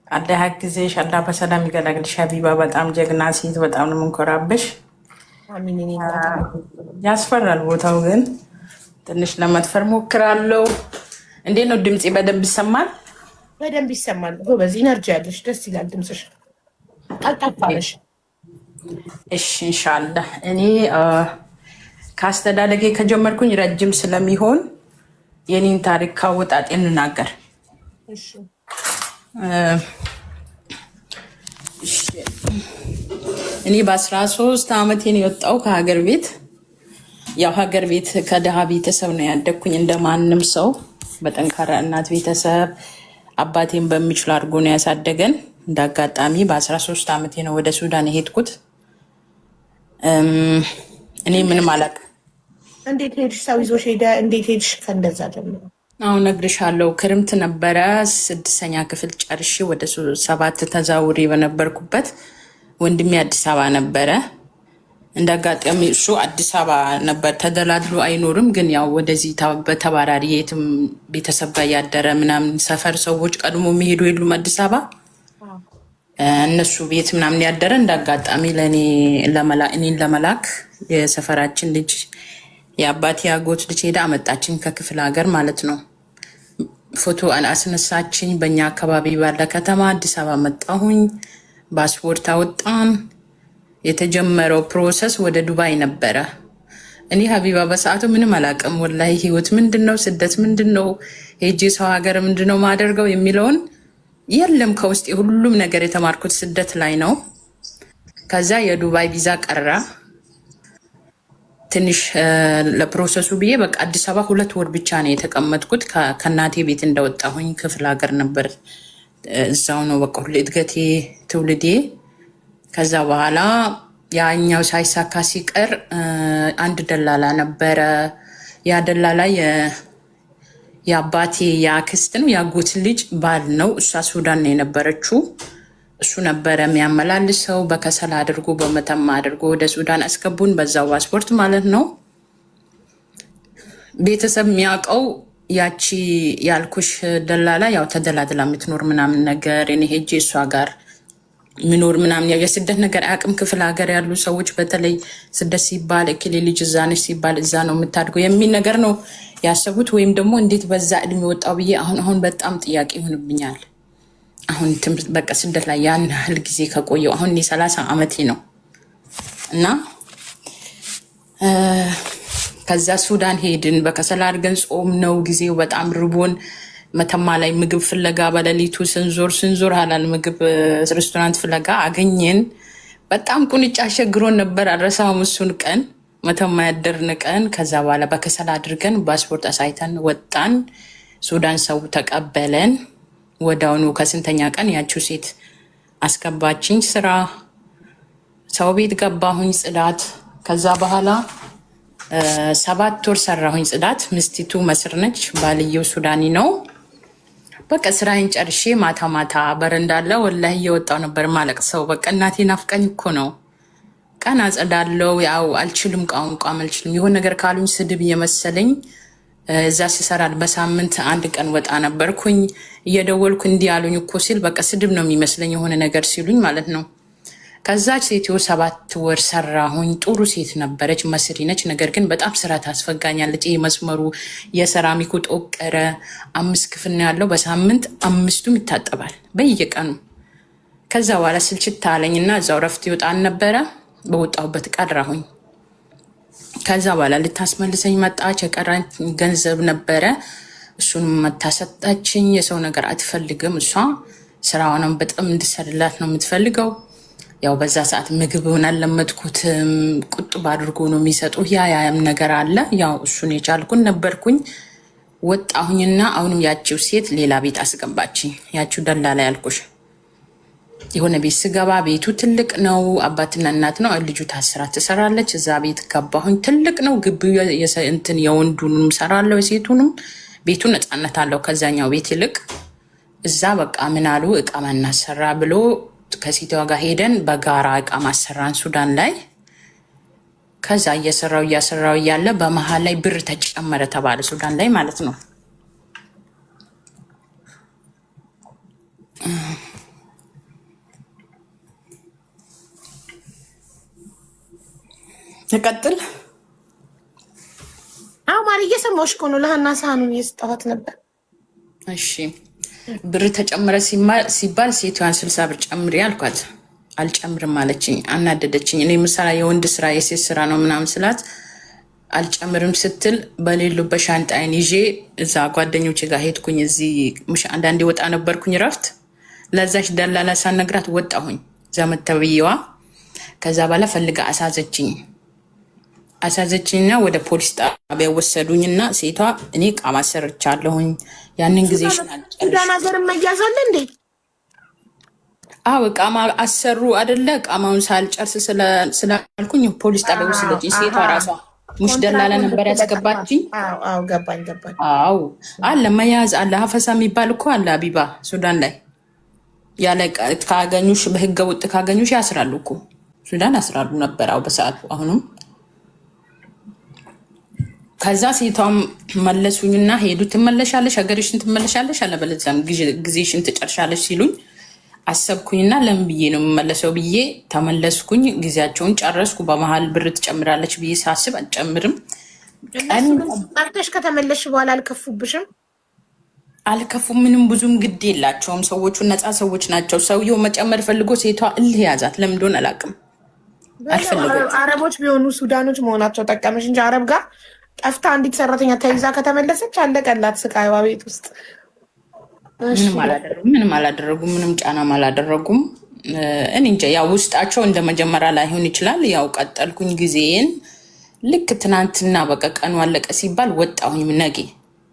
አላህ ያግዝሽ። አላህ በሰላም ይገላግልሽ። ሀቢባ በጣም ጀግና ሴት፣ በጣም ነው የምንኮራብሽ። አሚን። እኔ እናት ያስፈራል ቦታው ግን ትንሽ ለመድፈር ሞክራለሁ። እንዴት ነው ድምፄ? በደንብ ይሰማል? በደንብ ይሰማል። ጎበዝ ኢነርጂ ያለሽ ደስ ይላል ድምፅሽ። ቀልጣፋ ነሽ። እሺ ኢንሻአላህ። እኔ ከአስተዳደጌ ከጀመርኩኝ ረጅም ስለሚሆን የኔን ታሪክ ካወጣጤ እንናገር። እሺ እኔ በ13 ዓመቴ ነው የወጣው ከሀገር ቤት። ያው ሀገር ቤት ከድሃ ቤተሰብ ነው ያደግኩኝ እንደ ማንም ሰው በጠንካራ እናት ቤተሰብ አባቴን በሚችል አድርጎ ነው ያሳደገን። እንደ አጋጣሚ በ13 ዓመቴ ነው ወደ ሱዳን የሄድኩት። እኔ ምንም አላውቅም። እንዴት ሄድሽ? ሰው ይዞሽ ሄደ? እንዴት ሄድሽ? ከእንደዛ ጀምሮ አሁን እነግርሻለሁ። ክርምት ነበረ። 6ኛ ክፍል ጨርሼ ወደ 7 ተዛውሬ በነበርኩበት ወንድሜ አዲስ አበባ ነበረ። እንደ አጋጣሚ እሱ አዲስ አበባ ነበር። ተደላድሎ አይኖርም፣ ግን ያው ወደዚህ በተባራሪ የትም ቤተሰብ ጋር ያደረ ምናምን ሰፈር ሰዎች ቀድሞ የሚሄዱ የሉም አዲስ አበባ እነሱ ቤት ምናምን ያደረ። እንደ አጋጣሚ እኔን ለመላክ የሰፈራችን ልጅ የአባቴ አጎት ልጅ ሄዳ አመጣችን ከክፍለ ሀገር ማለት ነው። ፎቶ አስነሳችኝ። በእኛ አካባቢ ባለ ከተማ አዲስ አበባ መጣሁኝ። ፓስፖርት አወጣን። የተጀመረው ፕሮሰስ ወደ ዱባይ ነበረ። እኔ ሀቢባ በሰዓቱ ምንም አላውቅም። ወላሂ ህይወት ምንድን ነው፣ ስደት ምንድን ነው፣ ሄጄ ሰው ሀገር ምንድን ነው ማደርገው የሚለውን የለም ከውስጥ ሁሉም ነገር የተማርኩት ስደት ላይ ነው። ከዛ የዱባይ ቪዛ ቀራ። ትንሽ ለፕሮሰሱ ብዬ በቃ አዲስ አበባ 2 ወር ብቻ ነው የተቀመጥኩት። ከእናቴ ቤት እንደወጣሁኝ ክፍለ ሀገር ነበር። እዛው ነው በቃ ሁሉ እድገቴ ትውልዴ። ከዛ በኋላ ያኛው ሳይሳካ ሲቀር አንድ ደላላ ነበረ። ያ ደላላ የአባቴ የአክስት ነው የአጎት ልጅ ባል ነው። እሷ ሱዳን ነው የነበረችው። እሱ ነበረ የሚያመላልሰው። በከሰል አድርጎ በመተማ አድርጎ ወደ ሱዳን አስገቡን፣ በዛው ፓስፖርት ማለት ነው። ቤተሰብ የሚያውቀው ያቺ ያልኩሽ ደላላ ያው ተደላድላ የምትኖር ምናምን ነገር እኔ ሄጄ እሷ ጋር ምኖር ምናምን ያው የስደት ነገር አያውቅም። ክፍለ ሀገር ያሉ ሰዎች በተለይ ስደት ሲባል እክሌ ልጅ እዛ ነች ሲባል እዛ ነው የምታድገው የሚል ነገር ነው ያሰቡት። ወይም ደግሞ እንዴት በዛ እድሜ ወጣው ብዬ አሁን በጣም ጥያቄ ይሆንብኛል። አሁን ትምህርት በቃ ስደት ላይ ያን ያህል ጊዜ ከቆየው አሁን 30 ዓመቴ ነው እና ከዛ ሱዳን ሄድን። በከሰል አድርገን ጾም ነው ጊዜው በጣም ርቦን መተማ ላይ ምግብ ፍለጋ በሌሊቱ ስንዞር ሀላል ምግብ ሬስቶራንት ፍለጋ አገኘን። በጣም ቁንጫ አሸግሮን ነበር። አልረሳውም እሱን ቀን መተማ ያደርን ቀን። ከዛ በኋላ በከሰል አድርገን ፓስፖርት አሳይተን ወጣን። ሱዳን ሰው ተቀበለን። ወዳውኑ ከስንተኛ ቀን ያቺው ሴት አስገባችኝ ስራ። ሰው ቤት ገባሁኝ ጽዳት። ከዛ በኋላ 7 ወር ሰራሁኝ ጽዳት። ምስቲቱ መስር ነች፣ ባልየው ሱዳኒ ነው። በቃ ስራዬን ጨርሼ ማታ ማታ በረንዳለ ወላሂ እየወጣው ነበር ማለቅ ሰው በቃ እናቴ ናፍቀኝ እኮ ነው። ቀን አጸዳለው። ያው አልችልም፣ ቋንቋም አልችልም። የሆነ ነገር ካሉኝ ስድብ እየመሰለኝ እዛ ሲሰራል በሳምንት 1 ቀን ወጣ ነበርኩኝ። እየደወልኩ እንዲህ ያሉኝ እኮ ሲል በቃ ስድብ ነው የሚመስለኝ የሆነ ነገር ሲሉኝ ማለት ነው። ከዛች ሴትዮ 7 ወር ሰራሁኝ። ጥሩ ሴት ነበረች፣ መስሪ ነች። ነገር ግን በጣም ስራ ታስፈጋኛለች። ይህ መስመሩ የሰራሚኩ ጦቀረ። 5 ክፍል ነው ያለው። በሳምንት 5ቱም ይታጠባል በየቀኑ። ከዛ በኋላ ስልችት አለኝ እና እዛው ረፍት ይወጣን ነበረ። በወጣሁበት ቀራሁኝ። ከዛ በኋላ ልታስመልሰኝ መጣች። የቀራኝ ገንዘብ ነበረ፣ እሱን መታሰጣችኝ። የሰው ነገር አትፈልግም እሷ። ስራዋንም በጣም እንድሰልላት ነው የምትፈልገው። ያው በዛ ሰዓት ምግብ ሆን አልለመድኩትም። ቁጥብ አድርጎ ነው የሚሰጡ። ያም ነገር አለ። ያው እሱን የቻልኩን ነበርኩኝ። ወጣሁኝና አሁንም ያቺው ሴት ሌላ ቤት አስገባችኝ። ያቺው ደላላ ያልኩሽ የሆነ ቤት ስገባ ቤቱ ትልቅ ነው። አባትና እናት ነው። ልጁ ታስራ ትሰራለች። እዛ ቤት ገባሁኝ። ትልቅ ነው ግቢው። እንትን የወንዱንም ሰራለው የሴቱንም። ቤቱ ነፃነት አለው ከዛኛው ቤት ይልቅ። እዛ በቃ ምናሉ እቃ ማናሰራ ብሎ ከሴትዋ ጋር ሄደን በጋራ እቃ ማሰራን ሱዳን ላይ። ከዛ እያሰራው እያለ በመሀል ላይ ብር ተጨመረ ተባለ ሱዳን ላይ ማለት ነው። ተቀጥል አዎ ማሪ እየሰማሁሽ እኮ ነው። ለሀና ሳህኑን እየሰጠኋት ነበር። እሺ ብር ተጨመረ ሲባል ሴቷን 60 ብር ጨምሪ አልኳት። አልጨምርም አለችኝ። አናደደችኝ። እኔ ምሳሌ የወንድ ስራ የሴት ስራ ነው ምናምን ስላት አልጨምርም ስትል በሌሉበት ሻንጣዬን ይዤ እዛ ጓደኞቼ ጋር ሄድኩኝ። እዚህ አንዳንዴ ወጣ ነበርኩኝ ረፍት። ለዛች ደላላ ሳነግራት ወጣሁኝ ዘመድ ተብዬዋ። ከዛ በኋላ ፈልጋ አሳዘችኝና ወደ ፖሊስ ጣቢያ ወሰዱኝና ሴቷ እኔ ቃማ ሰርቻለሁኝ ያንን ጊዜ ሀገርን መያዛለ እንዴ? አዎ ቃማ አሰሩ አይደለ? ቃማውን ሳልጨርስ ስላልኩኝ ፖሊስ ጣቢያ ወሰደችኝ። ሴቷ ራሷ ሙሽ ደላላ ነበር ያስገባችኝ። አዎ ገባኝ። አዎ አለ መያዝ አለ። ሀፈሳ የሚባል እኮ አለ አቢባ ሱዳን ላይ ያለ ካገኙሽ በህገ ወጥ ካገኙሽ ያስራሉ እኮ ሱዳን ያስራሉ ነበር አው በሰዓቱ አሁንም። ከዛ ሴቷም መለሱኝና ሄዱ። ትመለሻለሽ ሀገርሽን ትመለሻለሽ አለበለዚያም ጊዜሽን ትጨርሻለሽ ሲሉኝ አሰብኩኝና ለምን ብዬ ነው የምመለሰው ብዬ ተመለስኩኝ። ጊዜያቸውን ጨረስኩ። በመሀል ብር ትጨምራለች ብዬ ሳስብ አልጨምርም። ቀርተሽ ከተመለሽ በኋላ አልከፉብሽም? አልከፉም። ምንም ብዙም ግድ የላቸውም ሰዎቹ፣ ነፃ ሰዎች ናቸው። ሰውየው መጨመር ፈልጎ ሴቷ እልህ ያዛት። ለምን እንደሆነ አላውቅም። አልፈለገም። አረቦች ቢሆኑ ሱዳኖች መሆናቸው ጠቀመሽ እንጂ አረብ ጋር ጠፍታ አንዲት ሰራተኛ ተይዛ ከተመለሰች አለቀላት ስቃይዋ ቤት ውስጥ። ምንም አላደረጉም። ምንም ጫናም አላደረጉም። እኔ እንጃ ያው ውስጣቸው እንደ መጀመሪያ ላይሆን ይችላል። ያው ቀጠልኩኝ ጊዜን። ልክ ትናንትና በቃ ቀኑ አለቀ ሲባል ወጣሁኝ።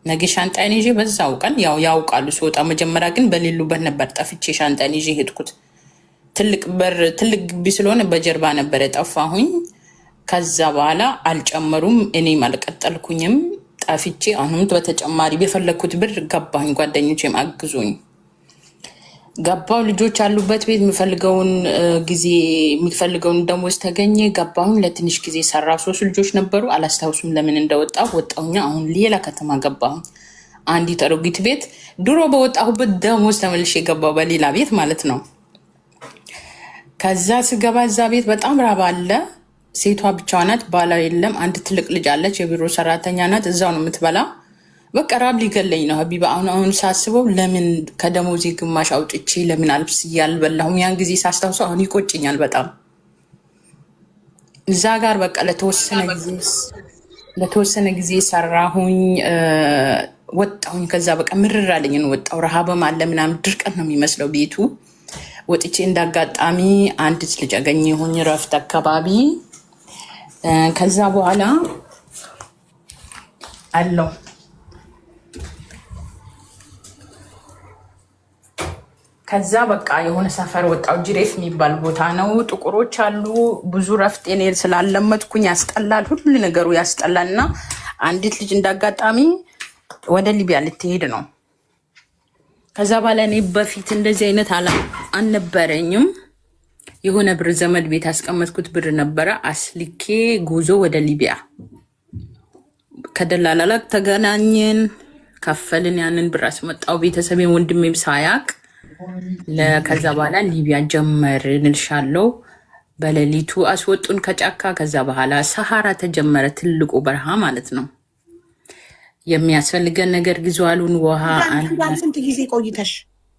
ነገ ሻንጣዬን ይዤ በዛው ቀን ያው ያውቃሉ ስወጣ። መጀመሪያ ግን በሌሉበት ነበር ጠፍቼ ሻንጣዬን ይዤ ሄድኩት። ትልቅ ግቢ ስለሆነ በጀርባ ነበር የጠፋሁኝ። ከዛ በኋላ አልጨመሩም፣ እኔም አልቀጠልኩኝም። ጠፍቼ አሁንም በተጨማሪ በፈለግኩት ብር ገባሁኝ። ጓደኞቼም አግዞኝ ገባሁ። ልጆች አሉበት ቤት የሚፈልገውን ደሞዝ ተገኘ። ገባሁኝ። ለትንሽ ጊዜ ሰራሁ። 3 ልጆች ነበሩ። አላስታውሱም ለምን እንደወጣሁ። ወጣሁኛ። አሁን ሌላ ከተማ ገባሁኝ። አንዲት አሮጊት ቤት። ድሮ በወጣሁበት ደሞዝ ተመልሼ የገባሁ በሌላ ቤት ማለት ነው። ከዛ ስገባ እዛ ቤት በጣም ራብ አለ። ሴቷ ብቻዋ ናት፣ ባላ የለም። አንድ ትልቅ ልጅ አለች፣ የቢሮ ሰራተኛ ናት። እዛው ነው የምትበላ። በቃ ራብ ሊገለኝ ነው ሀቢባ። አሁን ሳስበው ለምን ከደሞዜ ግማሽ አውጥቼ ለምን አልብስ እያልበላሁም ያን ጊዜ ሳስታውሰው አሁን ይቆጭኛል በጣም። እዛ ጋር በቃ ለተወሰነ ጊዜ ሰራሁኝ፣ ወጣሁኝ። ከዛ በቃ ምርር አለኝ ነው ወጣሁ። ረሃብም አለ ምናምን፣ ድርቀት ነው የሚመስለው ቤቱ። ወጥቼ እንዳጋጣሚ አንዲት ልጅ አገኘሁኝ ረፍት አካባቢ። ከዛ በኋላ አለው ከዛ በቃ የሆነ ሰፈር ወጣው። ጅሬፍ የሚባል ቦታ ነው። ጥቁሮች አሉ ብዙ። ረፍት እኔ ስላለመድኩኝ ያስጠላል፣ ሁሉ ነገሩ ያስጠላል። እና አንዲት ልጅ እንዳጋጣሚ ወደ ሊቢያ ልትሄድ ነው። ከዛ በኋላ እኔ በፊት እንደዚህ አይነት አልነበረኝም። የሆነ ብር ዘመድ ቤት ያስቀመጥኩት ብር ነበረ። አስልኬ ጉዞ ወደ ሊቢያ ከደላላ ተገናኘን፣ ከፈልን። ያንን ብር አስመጣው ቤተሰቤን ወንድሜም ሳያቅ። ከዛ በኋላ ሊቢያ ጀመርን እልሻለሁ። በሌሊቱ አስወጡን ከጫካ። ከዛ በኋላ ሰሃራ ተጀመረ፣ ትልቁ በረሃ ማለት ነው። የሚያስፈልገን ነገር ግዙአሉን ውሃ። ስንት ጊዜ ቆይተሽ?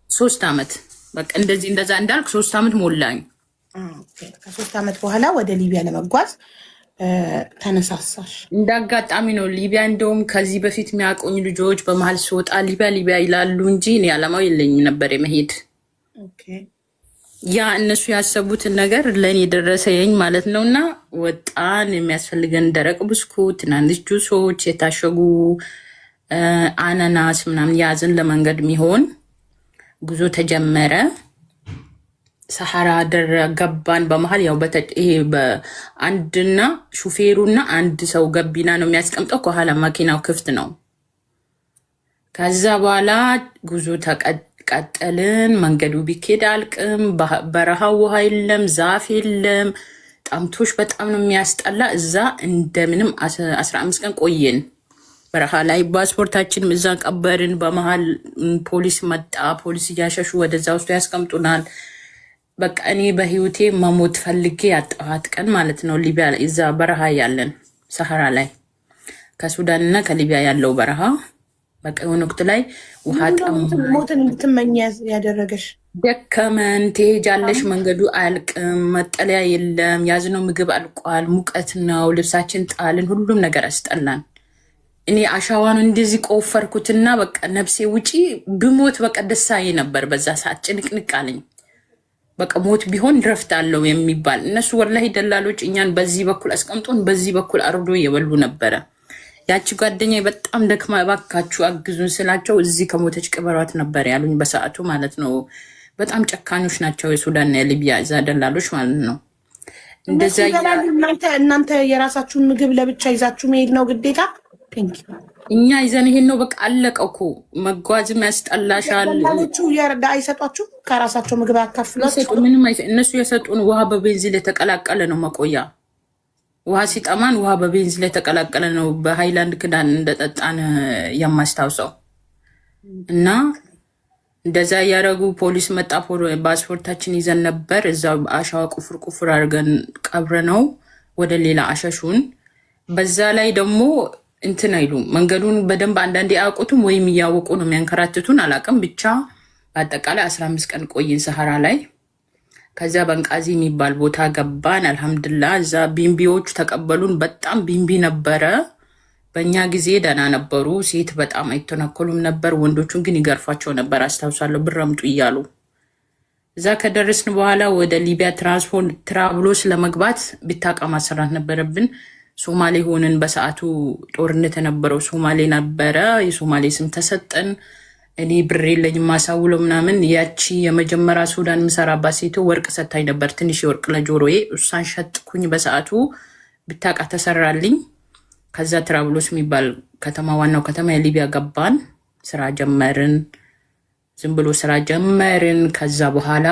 3 ዓመት በቃ እንደዛ እንዳልክ 3 ዓመት ሞላኝ። ከ3 ዓመት በኋላ ወደ ሊቢያ ለመጓዝ ተነሳሳሽ? እንዳጋጣሚ ነው ሊቢያ። እንደውም ከዚህ በፊት የሚያውቁኝ ልጆች በመሀል ስወጣ ሊቢያ ይላሉ እንጂ እኔ ዓላማው የለኝም ነበር የመሄድ። ያ እነሱ ያሰቡትን ነገር ለእኔ ደረሰኝ ማለት ነው። እና ወጣን። የሚያስፈልገን ደረቅ ብስኩት፣ ትናንሽ ጁሶች፣ የታሸጉ አናናስ ምናምን ያዝን። ለመንገድ የሚሆን ጉዞ ተጀመረ። ሰሐራ ገባን። በመሀል ያው ይሄ በአንድና ሹፌሩና አንድ ሰው ገቢና ነው የሚያስቀምጠው። ከኋላ መኪናው ክፍት ነው። ከዛ በኋላ ጉዞ ቀጠልን። መንገዱ ቢኬድ አልቅም። በረሃው ውሃ የለም፣ ዛፍ የለም። ጣምቶሽ በጣም ነው የሚያስጠላ። እዛ እንደምንም 15 ቀን ቆየን በረሃ ላይ። ፓስፖርታችንም እዛ ቀበርን። በመሀል ፖሊስ መጣ። ፖሊስ እያሸሹ ወደዛ ውስጥ ያስቀምጡናል። በቃ እኔ በህይወቴ መሞት ፈልጌ ያጣኋት ቀን ማለት ነው። ሊቢያ እዛ በረሃ ያለን ሰሐራ ላይ ከሱዳን እና ከሊቢያ ያለው በረሃ በቃ የሆነ ወቅት ላይ ውሃ ሞትን እንድትመኝ ያደረገሽ? ደከመን፣ ትሄጃለሽ፣ መንገዱ አያልቅም፣ መጠለያ የለም፣ ያዝነው ምግብ አልቋል፣ ሙቀት ነው፣ ልብሳችን ጣልን፣ ሁሉም ነገር አስጠላን። እኔ አሻዋን እንደዚህ ቆፈርኩትና በቃ ነፍሴ ውጪ ብሞት በቃ ደሳዬ ነበር። በዛ ሰዓት ጭንቅንቅ አለኝ። በቃ ሞት ቢሆን ረፍት አለው የሚባል እነሱ ወላሂ ደላሎች እኛን በዚህ በኩል አስቀምጦን በዚህ በኩል አርዶ እየበሉ ነበረ። ያቺ ጓደኛ በጣም ደክማ እባካችሁ አግዙን ስላቸው እዚህ ከሞተች ቅበሯት ነበር ያሉኝ በሰዓቱ ማለት ነው። በጣም ጨካኞች ናቸው የሱዳንና የሊቢያ እዛ ደላሎች ማለት ነው። እንደዛ እናንተ የራሳችሁን ምግብ ለብቻ ይዛችሁ መሄድ ነው ግዴታ። እኛ ይዘን ይሄን ነው በቃ አለቀ እኮ። መጓዝም ያስጠላሻል። አይሰጧችሁ? ከራሳቸው ምግብ ያካፍሏችሁ? ምንም እነሱ የሰጡን ውሃ በቤንዚል የተቀላቀለ ነው መቆያ። ውሃ ሲጠማን ውሃ በቤንዚል የተቀላቀለ ነው በሃይላንድ ክዳን እንደጠጣን የማስታውሰው። እና እንደዛ እያደረጉ ፖሊስ መጣ። ፓስፖርታችን ይዘን ነበር። እዛ አሻዋ ቁፍር ቁፍር አድርገን ቀብረ ነው ወደ ሌላ አሸሹን። በዛ ላይ ደግሞ እንትን አይሉ መንገዱን በደንብ አንዳንዴ አያውቁትም ወይም እያወቁ ነው የሚያንከራትቱን አላውቅም። ብቻ በአጠቃላይ 15 ቀን ቆይን ሰሐራ ላይ። ከዛ በንቃዚ የሚባል ቦታ ገባን። አልሐምድላ እዛ ቢምቢዎቹ ተቀበሉን። በጣም ቢምቢ ነበረ። በእኛ ጊዜ ደህና ነበሩ። ሴት በጣም አይተናከሉም ነበር። ወንዶቹን ግን ይገርፏቸው ነበር አስታውሳለሁ፣ ብር አምጡ እያሉ። እዛ ከደረስን በኋላ ወደ ሊቢያ ትራንስፖርት ትራብሎስ ለመግባት ቢታቃ ማሰራት ነበረብን። ሶማሌ ሆንን። በሰዓቱ ጦርነት የነበረው ሶማሌ ነበረ። የሶማሌ ስም ተሰጠን። እኔ ብር የለኝም ማሳውለው ምናምን። ያቺ የመጀመሪያ ሱዳን ምሰራባት ሴቶ ወርቅ ሰታኝ ነበር፣ ትንሽ የወርቅ ለጆሮዬ። እሷን ሸጥኩኝ። በሰዓቱ ብታቃ ተሰራልኝ። ከዛ ትራብሎስ የሚባል ከተማ ዋናው ከተማ የሊቢያ ገባን። ስራ ጀመርን። ዝም ብሎ ስራ ጀመርን። ከዛ በኋላ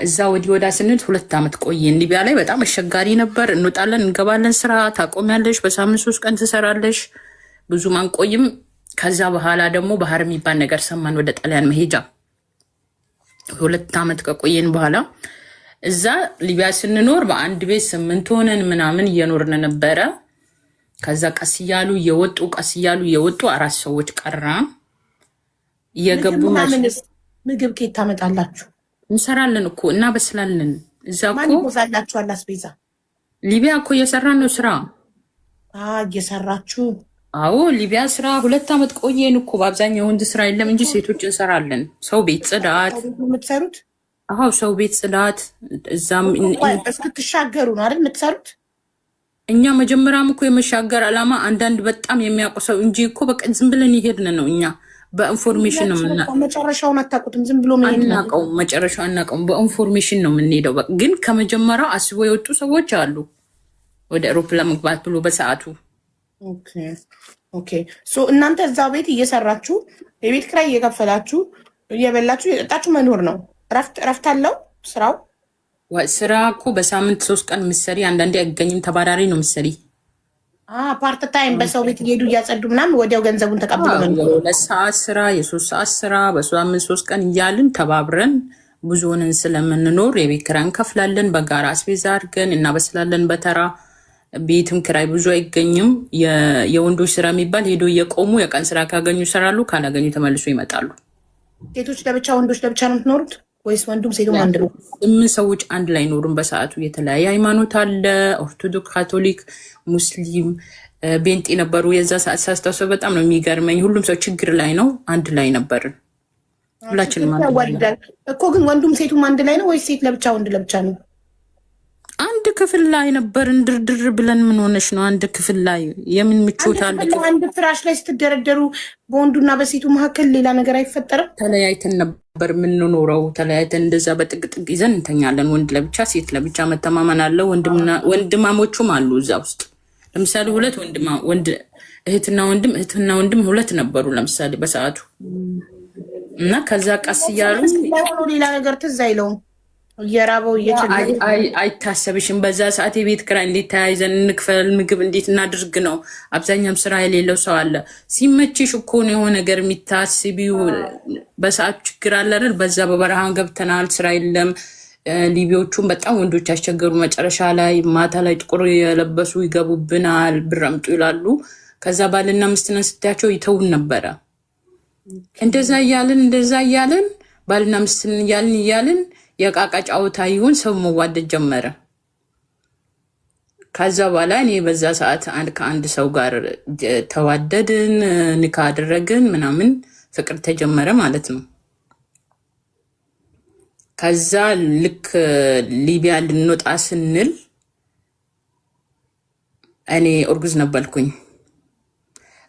እዛ ወዲህ ወዳ ስንል 2 ዓመት ቆየን። ሊቢያ ላይ በጣም አስቸጋሪ ነበር። እንወጣለን እንገባለን። ስራ ታቆሚያለሽ፣ በሳምንት 3 ቀን ትሰራለሽ። ብዙም አንቆይም። ከዛ በኋላ ደግሞ ባህር የሚባል ነገር ሰማን፣ ወደ ጣሊያን መሄጃ። 2 ዓመት ከቆየን በኋላ እዛ ሊቢያ ስንኖር በአንድ ቤት 8 ሆነን ምናምን እየኖርን ነበረ። ከዛ ቀስ እያሉ እየወጡ 4 ሰዎች ቀራ እየገቡ። ምግብ ከየት ታመጣላችሁ? እንሰራለን እኮ እናበስላለን። እዛ እኮ ይዛላችኋል አስቤዛ? ሊቢያ እኮ እየሰራን ነው ስራ እየሰራችሁ? አዎ ሊቢያ ስራ 2 ዓመት ቆየን እኮ። በአብዛኛው ወንድ ስራ የለም እንጂ ሴቶች እንሰራለን። ሰው ቤት ጽዳት የምትሰሩት? አዎ ሰው ቤት ጽዳት። እዛም እስክትሻገሩ ነው አይደል የምትሰሩት? እኛ መጀመሪያም እኮ የመሻገር ዓላማ አንዳንድ በጣም የሚያውቁ ሰው እንጂ እኮ በቃ ዝም ብለን ይሄድን ነው። እኛ በኢንፎርሜሽን ነው የምናውቀው። መጨረሻውን አታውቁትም። ዝም ብሎ አናውቀውም፣ መጨረሻው አናውቀውም። በኢንፎርሜሽን ነው የምንሄደው። ግን ከመጀመሪያው አስቦ የወጡ ሰዎች አሉ ወደ አውሮፕላን ለመግባት ብሎ በሰዓቱ። ኦኬ እናንተ እዛ ቤት እየሰራችሁ የቤት ኪራይ እየከፈላችሁ እየበላችሁ እየጠጣችሁ መኖር ነው። እረፍት አለው ስራው? ስራ እኮ በሳምንት 3 ቀን ምሰሪ፣ አንዳንዴ አይገኝም። ተባራሪ ነው ምሰሪ። ፓርት ታይም በሰው ቤት እየሄዱ እያጸዱ ምናምን ወዲያው ገንዘቡን ተቀብሎ ነው። 2 ሰዓት ስራ፣ የ3 ሰዓት ስራ በሳምንት 3 ቀን እያልን ተባብረን ብዙ ሆነን ስለምንኖር የቤት ኪራይ እንከፍላለን። በጋራ አስቤዛ አድርገን እናበስላለን በተራ። ቤትም ኪራይ ብዙ አይገኝም። የወንዶች ስራ የሚባል ሄዶ እየቆሙ የቀን ስራ ካገኙ ይሰራሉ፣ ካላገኙ ተመልሶ ይመጣሉ። ሴቶች ለብቻ ወንዶች ለብቻ ነው የምትኖሩት ወይስ ወንዱም ሴቱም አንድ ነው? 8 ሰዎች አንድ ላይ ኖሩን። በሰዓቱ የተለያየ ሃይማኖት አለ። ኦርቶዶክስ፣ ካቶሊክ፣ ሙስሊም፣ ቤንጤ ነበሩ። የዛ ሰዓት ሳስታውሰው በጣም ነው የሚገርመኝ። ሁሉም ሰው ችግር ላይ ነው። አንድ ላይ ነበርን ሁላችንም እኮ። ግን ወንዱም ሴቱም አንድ ላይ ነው ወይስ ሴት ለብቻ ወንድ ለብቻ ነው? አንድ ክፍል ላይ ነበርን። ድርድር ብለን ምን ሆነሽ ነው? አንድ ክፍል ላይ የምን ምቾት አለ? አንድ ፍራሽ ላይ ስትደረደሩ በወንዱና በሴቱ መካከል ሌላ ነገር አይፈጠርም? ተለያይተን ነበር የምንኖረው። ተለያይተን እንደዛ በጥቅጥቅ ይዘን እንተኛለን። ወንድ ለብቻ ሴት ለብቻ። መተማመን አለው። ወንድማሞቹም አሉ እዛ ውስጥ። ለምሳሌ 2 እህትና ወንድም 2 ነበሩ ለምሳሌ በሰዓቱ። እና ከዛ ቀስ እያሉ ሌላ ነገር ትዝ አይለውም። እየራበው እየቸገረ አይታሰብሽም። በዛ ሰዓት የቤት ኪራይ እንዴት ተያይዘን እንክፈል፣ ምግብ እንዴት እናድርግ ነው። አብዛኛም ስራ የሌለው ሰው አለ። ሲመችሽ እኮ ነው የሆነ ነገር የሚታስቢው። በሰዓቱ ችግር አለ አይደል? በዛ በበረሃን ገብተናል፣ ስራ የለም። ሊቢዎቹም በጣም ወንዶች ያስቸገሩ። መጨረሻ ላይ ማታ ላይ ጥቁር የለበሱ ይገቡብናል፣ ብር አምጡ ይላሉ። ከዛ ባልና ሚስትን ስትያቸው ይተውን ነበረ። እንደዛ እያልን ባልና ሚስትን እያልን የቃቃ ጫወታ ይሁን ሰው መዋደድ ጀመረ። ከዛ በኋላ እኔ በዛ ሰዓት ከአንድ ሰው ጋር ተዋደድን፣ ኒካ አደረግን ምናምን፣ ፍቅር ተጀመረ ማለት ነው። ከዛ ልክ ሊቢያ ልንወጣ ስንል እኔ እርጉዝ ነበርኩኝ።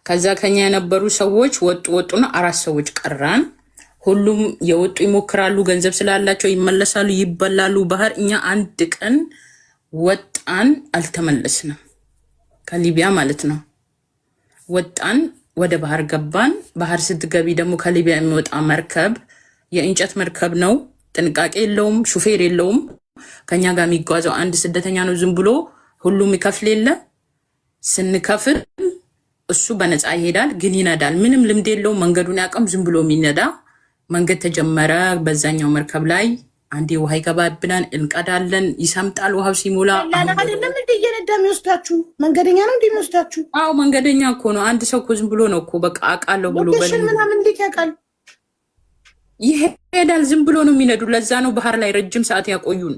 ከዛ ከኛ የነበሩ ሰዎች ወጡና 4 ሰዎች ቀራን። ሁሉም የወጡ ይሞክራሉ፣ ገንዘብ ስላላቸው ይመለሳሉ፣ ይበላሉ ባህር። እኛ አንድ ቀን ወጣን አልተመለስንም፣ ከሊቢያ ማለት ነው። ወጣን ወደ ባህር ገባን። ባህር ስትገቢ ደግሞ ከሊቢያ የሚወጣ መርከብ የእንጨት መርከብ ነው፣ ጥንቃቄ የለውም፣ ሹፌር የለውም። ከኛ ጋር የሚጓዘው አንድ ስደተኛ ነው። ዝም ብሎ ሁሉም ይከፍል የለ። ስንከፍል እሱ በነፃ ይሄዳል፣ ግን ይነዳል። ምንም ልምድ የለውም፣ መንገዱን ያውቅም፣ ዝም ብሎ የሚነዳ መንገድ ተጀመረ። በዛኛው መርከብ ላይ አንዴ ውሃ ይገባብናል፣ እንቀዳለን፣ ይሰምጣል። ውሃው ሲሞላ አይደለም እንደ እየነዳ የሚወስዳችሁ መንገደኛ ነው እንደ የሚወስዳችሁ? አዎ መንገደኛ እኮ ነው። አንድ ሰው እኮ ዝም ብሎ ነው እኮ በቃ አውቃለሁ ብሎ ምናምን እንዴት ያውቃል? ይሄዳል፣ ዝም ብሎ ነው የሚነዱ። ለዛ ነው ባህር ላይ ረጅም ሰዓት ያቆዩን።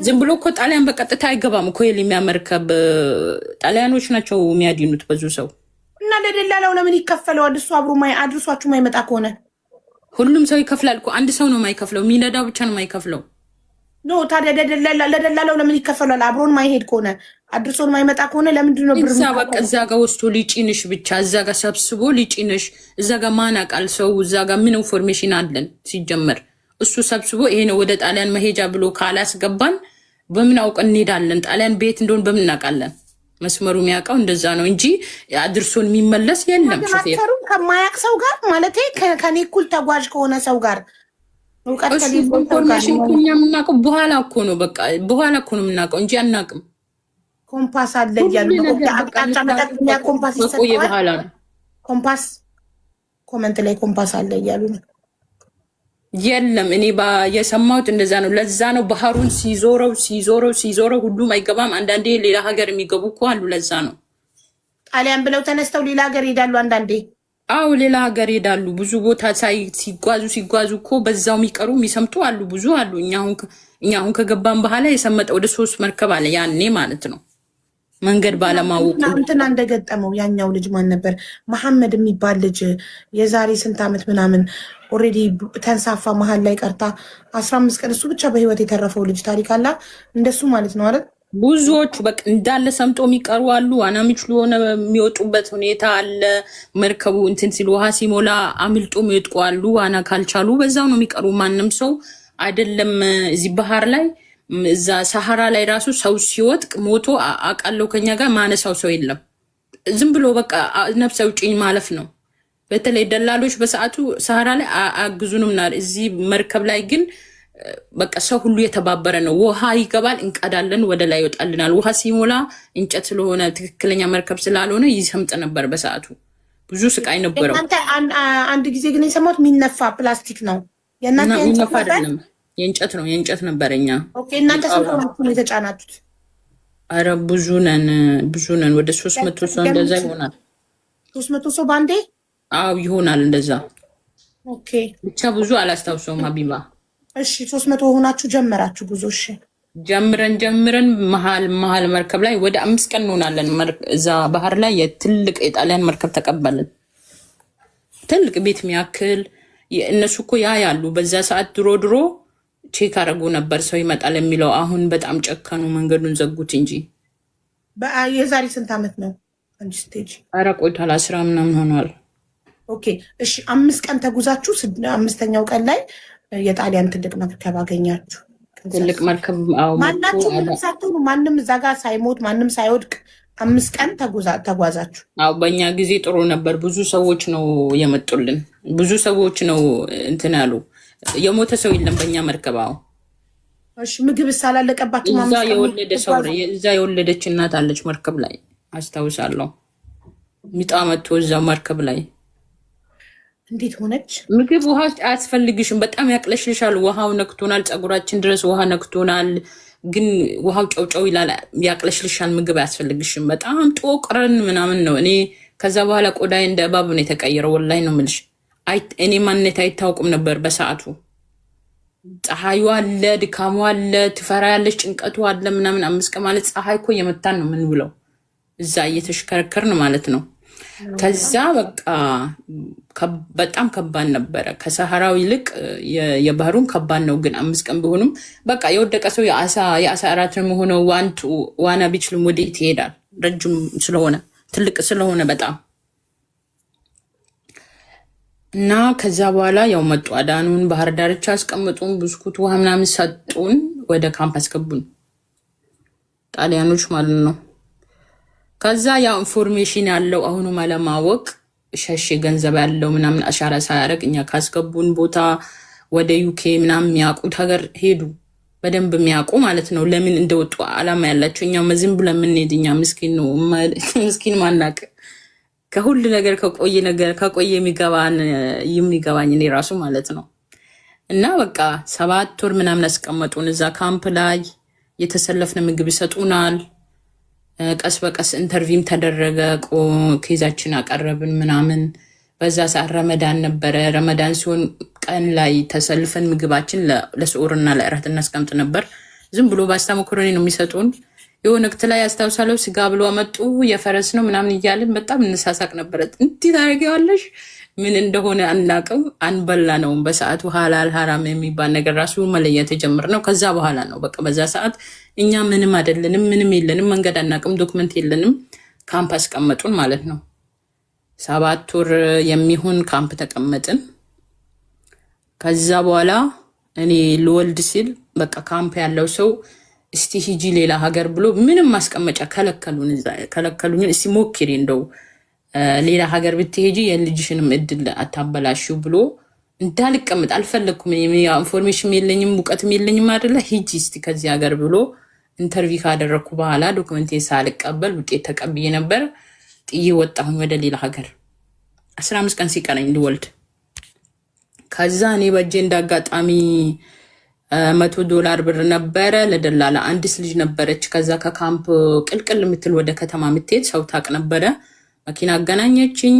ዝም ብሎ እኮ ጣሊያን በቀጥታ አይገባም እኮ የሊቢያ መርከብ። ጣሊያኖች ናቸው የሚያድኑት ብዙ ሰው። እና ለደላላው ለምን ይከፈለዋል? እሱ አብሮ አድርሷችሁ ማይመጣ ከሆነ ሁሉም ሰው ይከፍላል እኮ። አንድ ሰው ነው የማይከፍለው፣ የሚነዳው ብቻ ነው የማይከፍለው። ኖ ታዲያ ለደላላው ለምን ይከፈለዋል? አብሮን ማይሄድ ከሆነ አድርሶን ማይመጣ ከሆነ ለምንድን ነው ብር? እዛ ጋር ወስዶ ሊጭንሽ ብቻ፣ እዛ ጋር ሰብስቦ ሊጭንሽ። እዛ ጋር ማን ያውቃል ሰው? እዛ ጋር ምን ኢንፎርሜሽን አለን ሲጀመር? እሱ ሰብስቦ ይሄ ነው ወደ ጣሊያን መሄጃ ብሎ ካላስገባን በምን አውቀን እንሄዳለን? ጣሊያን ቤት እንደሆን በምን እናውቃለን? መስመሩ የሚያውቀው እንደዛ ነው እንጂ አድርሶን የሚመለስ የለም። ሾፌሩ ከማያውቅ ሰው ጋር ማለት ከኔ እኩል ተጓዥ ከሆነ ሰው ጋር ኢንፎርሜሽን እኛ የምናውቀው በኋላ እኮ ነው። በቃ በኋላ እኮ ነው የምናውቀው እንጂ አናውቅም። ኮምፓስ አለ እያሉ አቅጣጫ መጠቅሚያ ኮምፓስ ይሰጠዋል። በኋላ ነው ኮምፓስ ኮመንት ላይ ኮምፓስ አለ እያሉ ነው። የለም እኔ የሰማሁት እንደዛ ነው። ለዛ ነው ባህሩን ሲዞረው ሁሉም አይገባም። አንዳንዴ ሌላ ሀገር የሚገቡ እኮ አሉ። ለዛ ነው ጣሊያን ብለው ተነስተው ሌላ ሀገር ይሄዳሉ። አንዳንዴ አዎ ሌላ ሀገር ይሄዳሉ። ብዙ ቦታ ሲጓዙ እኮ በዛው የሚቀሩ የሚሰምጡ አሉ። ብዙ አሉ። እኛ አሁን ከገባን በኋላ የሰመጠ ወደ 3 መርከብ አለ ያኔ ማለት ነው። መንገድ ባለማወቁ እንትና እንደገጠመው ያኛው ልጅ ማን ነበር? መሐመድ የሚባል ልጅ የዛሬ ስንት ዓመት ምናምን ኦልሬዲ ተንሳፋ መሀል ላይ ቀርታ 15 ቀን እሱ ብቻ በህይወት የተረፈው ልጅ ታሪክ አላ እንደሱ ማለት ነው አይደል? ብዙዎቹ በቃ እንዳለ ሰምጦ የሚቀሩ አሉ። ዋና የሚችሉ ሆነ የሚወጡበት ሁኔታ አለ። መርከቡ እንትን ሲል ውሃ ሲሞላ አምልጦ የሚወጥቁ አሉ። ዋና ካልቻሉ በዛው ነው የሚቀሩ። ማንም ሰው አይደለም እዚህ ባህር ላይ እዛ ሰሐራ ላይ ራሱ ሰው ሲወጥቅ ሞቶ አውቃለሁ። ከኛ ጋር ማነሳው ሰው የለም። ዝም ብሎ በቃ ነፍሰ ውጭኝ ማለፍ ነው። በተለይ ደላሎች በሰዓቱ ሰሐራ ላይ አግዙንም ና እዚህ መርከብ ላይ ግን በቃ ሰው ሁሉ የተባበረ ነው። ውሃ ይገባል፣ እንቀዳለን፣ ወደ ላይ ይወጣልናል። ውሃ ሲሞላ እንጨት ስለሆነ ትክክለኛ መርከብ ስላልሆነ ይሰምጥ ነበር። በሰዓቱ ብዙ ስቃይ ነበረው። አንድ ጊዜ ግን የሰማሁት የሚነፋ ፕላስቲክ ነው። የእናንተ የሚነፋ አይደለም፣ የእንጨት ነው። የእንጨት ነበረኛ። እናንተ ስንት ሆናችሁ ነው የተጫናችሁት? አረ ብዙ ነን። ወደ 300 ሰው እንደዛ ይሆናል። 300 ሰው በአንዴ? አዎ ይሆናል እንደዛ። ኦኬ ብቻ ብዙ አላስታውሰውም ሀቢባ። እሺ 300 ሆናችሁ ጀመራችሁ ጉዞ? እሺ ጀምረን መሀል መርከብ ላይ ወደ 5 ቀን እንሆናለን። እዛ ባህር ላይ የትልቅ የጣሊያን መርከብ ተቀበልን። ትልቅ ቤት የሚያክል እነሱ እኮ ያሉ በዛ ሰዓት ድሮ ቼክ አደረጉ ነበር ሰው ይመጣል የሚለው። አሁን በጣም ጨከኑ፣ መንገዱን ዘጉት እንጂ። የዛሬ ስንት ዓመት ነው አንቺ ስቴጅ? ኧረ ቆይቷል፣ 10 ምናምን ሆኗል። ኦኬ እሺ 5 ቀን ተጉዛችሁ 5ኛው ቀን ላይ የጣሊያን ትልቅ መርከብ አገኛችሁ። ትልቅ መርከብ ማናችሁ ማንም እዛ ጋር ሳይሞት ማንም ሳይወድቅ 5 ቀን ተጓዛችሁ። አዎ በእኛ ጊዜ ጥሩ ነበር። ብዙ ሰዎች ነው የመጡልን። ብዙ ሰዎች ነው እንትን ያሉ። የሞተ ሰው የለም በእኛ መርከብ። አዎ እሺ ምግብ ሳላለቀባችሁ እዛ የወለደ ሰው እዛ የወለደች እናት አለች መርከብ ላይ አስታውሳለሁ። ሚጣ መጥቶ እዛ መርከብ ላይ እንዴት ሆነች? ምግብ ውሃ አያስፈልግሽም፣ በጣም ያቅለሽልሻል። ውሃው ነክቶናል፣ ፀጉራችን ድረስ ውሃ ነክቶናል። ግን ውሃው ጨውጨው ይላል፣ ያቅለሽልሻል። ምግብ አያስፈልግሽም። በጣም ጦቅረን ምናምን ነው። እኔ ከዛ በኋላ ቆዳዬ እንደ እባብ ነው የተቀየረው። ወላሂ ነው የምልሽ። እኔ ማንነት አይታወቅም ነበር በሰዓቱ። ፀሐዩ አለ፣ ድካሙ አለ፣ ትፈራ ያለች ጭንቀቱ አለ ምናምን። 5 ቀን ማለት ፀሐይ እኮ የመታን ነው ምን ብለው እዛ እየተሽከረከርን ማለት ነው። ከዛ በቃ በጣም ከባድ ነበረ። ከሰሃራው ይልቅ የባህሩን ከባድ ነው። ግን 5 ቀን ቢሆንም በቃ የወደቀ ሰው የአሳ እራት ነው የሆነው። ዋና ቢችልም ወዴት ይሄዳል? ረጅም ስለሆነ ትልቅ ስለሆነ በጣም እና ከዛ በኋላ ያው መጡ አዳኑን፣ ባህር ዳርቻ አስቀምጡን፣ ብስኩት ውሃ ምናምን ሰጡን፣ ወደ ካምፕ አስገቡን ጣሊያኖች ማለት ነው። ከዛ ያው ኢንፎርሜሽን ያለው አሁኑም አለማወቅ ሸሽ ገንዘብ ያለው ምናምን አሻራ ሳያደርግ እኛ ካስገቡን ቦታ ወደ ዩኬ ምናምን የሚያውቁት ሀገር ሄዱ። በደንብ የሚያውቁ ማለት ነው። ለምን እንደወጡ አላማ ያላቸው። እኛ ዝም ብለን የምንሄድ እኛ ምስኪን ነው ምስኪን ማናቅ ከሁሉ ነገር ከቆየ የሚገባኝ እኔ ራሱ ማለት ነው። እና በቃ 7 ወር ምናምን አስቀመጡን እዛ ካምፕ ላይ። የተሰለፍነ ምግብ ይሰጡናል። ቀስ በቀስ ኢንተርቪውም ተደረገ። ኬዛችን አቀረብን ምናምን። በዛ ሰዓት ረመዳን ነበረ። ረመዳን ሲሆን ቀን ላይ ተሰልፈን ምግባችን ለስዑርና ለእራት እናስቀምጥ ነበር። ዝም ብሎ ባስታ መኮረኒ ነው የሚሰጡን። የሆነ ወቅት ላይ ያስታውሳለሁ ስጋ ብሎ አመጡ። የፈረስ ነው ምናምን እያልን በጣም እንሳሳቅ ነበረ። እንዲህ ታደርጊዋለሽ ምን እንደሆነ አናውቅም። አንበላ ነው በሰዓቱ ሀላል ሀራም የሚባል ነገር ራሱ መለየት የጀመርነው ከዛ በኋላ ነው። በቃ በዛ ሰዓት እኛ ምንም አይደለንም፣ ምንም የለንም፣ መንገድ አናውቅም፣ ዶክመንት የለንም። ካምፕ አስቀመጡን ማለት ነው። 7 ወር የሚሆን ካምፕ ተቀመጥን። ከዛ በኋላ እኔ ልወልድ ሲል በቃ ካምፕ ያለው ሰው እስቲ ሂጂ ሌላ ሀገር ብሎ ምንም ማስቀመጫ ከለከሉኝ። እስቲ ሞክሪ እንደው ሌላ ሀገር ብትሄጂ የልጅሽንም እድል አታበላሽው ብሎ እንዳልቀምጥ አልፈለግኩም። ኢንፎርሜሽን የለኝም እውቀትም የለኝም አይደለ ሂጂ እስቲ ከዚህ ሀገር ብሎ ኢንተርቪው ካደረግኩ በኋላ ዶክመንቴን ሳልቀበል ውጤት ተቀብዬ ነበር። ጥዬ ወጣሁኝ ወደ ሌላ ሀገር 15 ቀን ሲቀረኝ ልወልድ። ከዛ እኔ በእጄ እንዳጋጣሚ $100 ብር ነበረ ለደላላ። አንዲት ልጅ ነበረች ከዛ ከካምፕ ቅልቅል የምትል ወደ ከተማ የምትሄድ ሰው ታቅ ነበረ። መኪና አገናኘችኝ።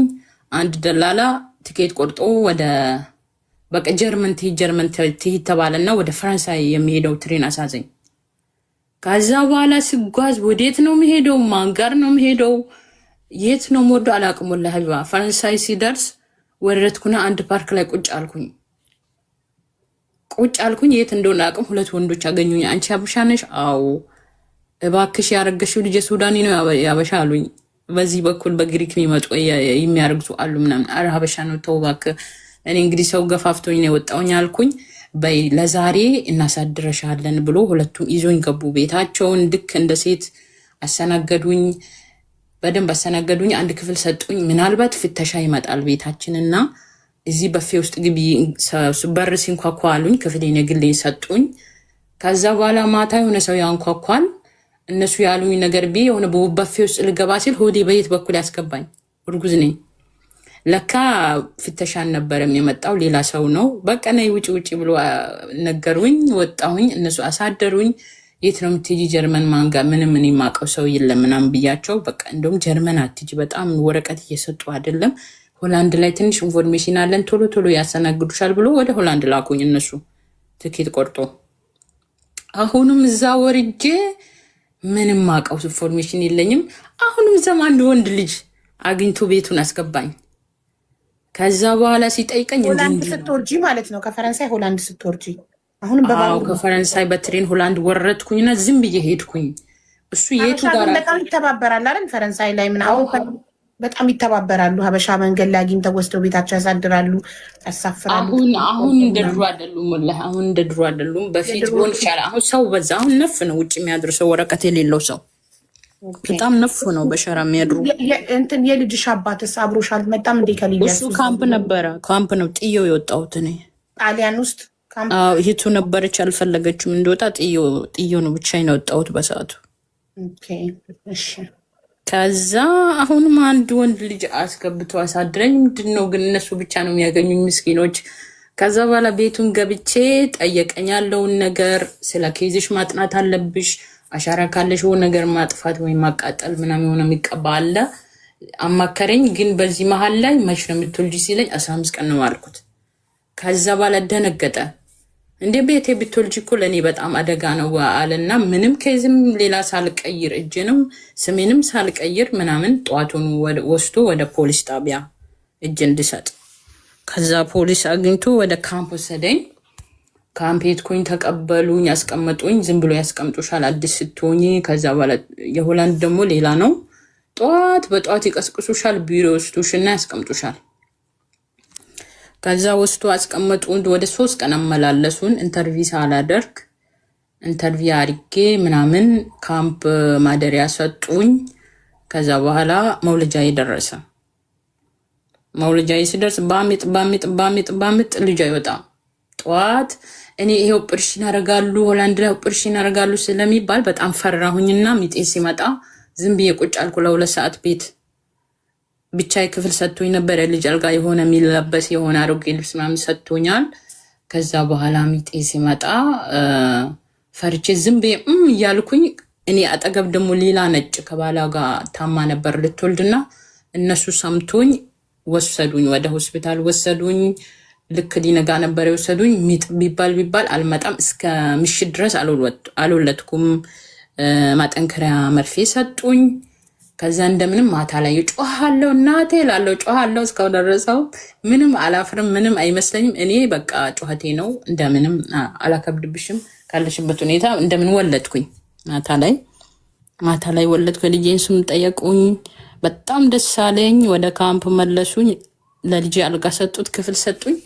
አንድ ደላላ ቲኬት ቆርጦ ወደ በቃ ጀርመን ትሄድ ተባለና ወደ ፈረንሳይ የሚሄደው ትሬን አሳዘኝ። ከዛ በኋላ ስጓዝ ወዴት ነው የሚሄደው? ማን ጋር ነው የሚሄደው? የት ነው ሞዶ አላቅም። ወላሂ ሀቢባ ፈረንሳይ ሲደርስ ወረድኩና አንድ ፓርክ ላይ ቁጭ አልኩኝ። የት እንደሆነ አቅም 2 ወንዶች አገኙኝ። አንቺ ሀበሻ ነሽ? አዎ። እባክሽ ያረገሽው ልጅ ሱዳኒ ነው ያበሻ አሉኝ። በዚህ በኩል በግሪክ የሚመጡ የሚያረግዙ አሉ ምናምን። አረ ሀበሻ ነው ተው እባክህ። እኔ እንግዲህ ሰው ገፋፍቶኝ ነው የወጣውኝ አልኩኝ። በይ ለዛሬ እናሳድረሻለን ብሎ ሁለቱም ይዞኝ ገቡ ቤታቸውን። ልክ እንደ ሴት አስተናገዱኝ፣ በደንብ አስተናገዱኝ። አንድ ክፍል ሰጡኝ። ምናልባት ፍተሻ ይመጣል ቤታችንና እዚህ በፌ ውስጥ ግቢ በር ሲንኳኳ አሉኝ። ክፍሌን የግሌን ሰጡኝ። ከዛ በኋላ ማታ የሆነ ሰው ያንኳኳል። እነሱ ያሉኝ ነገር የሆነ በፌ ውስጥ ልገባ ሲል ሆዴ በየት በኩል ያስገባኝ። እርጉዝ ነኝ። ለካ ፍተሻ አልነበረም የመጣው ሌላ ሰው ነው። በቃ ነይ ውጪ ብሎ ነገሩኝ። ወጣሁኝ። እነሱ አሳደሩኝ። የት ነው የምትሄጂ? ጀርመን ማንጋ ምንም እኔ የማውቀው ሰው የለም ምናምን ብያቸው፣ በቃ እንደውም ጀርመን አትሄጂ በጣም ወረቀት እየሰጡ አይደለም፣ ሆላንድ ላይ ትንሽ ኢንፎርሜሽን አለን ቶሎ ያስተናግዱሻል ብሎ ወደ ሆላንድ ላኩኝ። እነሱ ትኬት ቆርጦ አሁንም እዛ ወርጄ ምንም ማውቀው ኢንፎርሜሽን የለኝም። አሁንም እዛም አንድ ወንድ ልጅ አግኝቶ ቤቱን አስገባኝ። ከዛ በኋላ ሲጠይቀኝ ሆላንድ ስትወርጂ ማለት ነው ከፈረንሳይ ሆላንድ ስትወርጂ? አሁንም በባቡር ከፈረንሳይ በትሬን ሆላንድ ወረድኩኝና ዝም ብዬ ሄድኩኝ። እሱ የቱ ጋር በጣም ይተባበራል አይደል? ፈረንሳይ ላይ ምናምን በጣም ይተባበራሉ። ሀበሻ መንገድ ላይ አግኝተው ወስደው ቤታቸው ያሳድራሉ፣ ያሳፍራሉ። አሁን እንደ ድሮ አይደሉም። ወላሂ አሁን እንደ ድሮ አይደሉም። በፊት ሆን ይቻላል። አሁን ሰው በዛ። አሁን ነፍ ነው ውጭ የሚያድር ሰው ወረቀት የሌለው ሰው በጣም ነፍ ነው በሸራ የሚያድሩ። እንትን የልጅሽ አባትስ አብሮሽ አልመጣም እንዴ? ከሊቢያ እሱ ካምፕ ነበረ። ካምፕ ነው ጥዬው የወጣሁት እኔ ጣሊያን ውስጥ እህቱ ነበረች አልፈለገችም እንደወጣ ጥዮ ነው ብቻዬን የወጣሁት በሰዓቱ። ከዛ አሁንም አንድ ወንድ ልጅ አስገብቶ አሳድረኝ። ምንድነው ግን እነሱ ብቻ ነው የሚያገኙኝ ምስኪኖች። ከዛ በኋላ ቤቱን ገብቼ ጠየቀኝ ያለውን ነገር። ስለ ኬዝሽ ማጥናት አለብሽ፣ አሻራ ካለሽ ነገር ማጥፋት ወይም ማቃጠል ምናምን የሆነ የሚቀባ አለ አማከረኝ። ግን በዚህ መሀል ላይ መች ነው የምትወልጂ ሲለኝ 15 ቀን ነው አልኩት። ከዛ በኋላ ደነገጠ። እንዴ ቤቴ ብትወልጂ እኮ ለእኔ በጣም አደጋ ነው አለና ምንም ከዝም ሌላ ሳልቀይር እጅንም ስሜንም ሳልቀይር ምናምን ጠዋቱን ወስዶ ወደ ፖሊስ ጣቢያ እጅ እንድሰጥ። ከዛ ፖሊስ አግኝቶ ወደ ካምፕ ወሰደኝ። ካምፕ ሄድኩኝ፣ ተቀበሉኝ፣ ያስቀመጡኝ። ዝም ብሎ ያስቀምጡሻል አዲስ ስትሆኚ። ከዛ በኋላ የሆላንድ ደግሞ ሌላ ነው። በጠዋት ይቀስቅሱሻል፣ ቢሮ ወስዱሽና ያስቀምጡሻል። ከዛ ወስዶ አስቀመጡን። ወደ 3 ቀን አመላለሱን። ኢንተርቪው ሳላደርግ ኢንተርቪው አድርጌ ምናምን ካምፕ ማደሪያ ሰጡኝ። ከዛ በኋላ መውለጃዬ ደረሰ። መውለጃዬ ሲደርስ ባሚጥ ልጅ አይወጣም። ጠዋት እኔ ይሄ ኦፕሬሽን ያደርጋሉ ሆላንድ ላይ ኦፕሬሽን ያደርጋሉ ስለሚባል በጣም ፈራሁኝና ሚጤ ሲመጣ ዝም ብዬ ቁጭ አልኩ ለ2 ሰዓት ቤት። ብቻዬ ክፍል ሰጥቶኝ ነበር። የልጅ አልጋ የሆነ የሚለበስ የሆነ አሮጌ ልብስ ምናምን ሰጥቶኛል። ከዛ በኋላ ሚጤ ሲመጣ ፈርቼ ዝም ብዬ እያልኩኝ እኔ አጠገብ ደግሞ ሌላ ነጭ ከባላ ጋር ታማ ነበር ልትወልድና እነሱ ሰምቶኝ ወሰዱኝ፣ ወደ ሆስፒታል ወሰዱኝ። ልክ ሊነጋ ነበር የወሰዱኝ። ሚጥ ቢባል አልመጣም። እስከ ምሽት ድረስ አልወለድኩም። ማጠንከሪያ መርፌ ሰጡኝ። ከዛ እንደምንም ማታ ላይ ጮሃለሁ እናቴ ላለው ጮሃለሁ። እስካሁን ደረሰው ምንም አላፍርም፣ ምንም አይመስለኝም። እኔ በቃ ጮኸቴ ነው። እንደምንም አላከብድብሽም ካለሽበት ሁኔታ እንደምን ወለድኩኝ። ማታ ላይ ወለድኩ። ልጄን ስም ጠየቁኝ። በጣም ደስ አለኝ። ወደ ካምፕ መለሱኝ። ለልጄ አልጋ ሰጡት፣ ክፍል ሰጡኝ።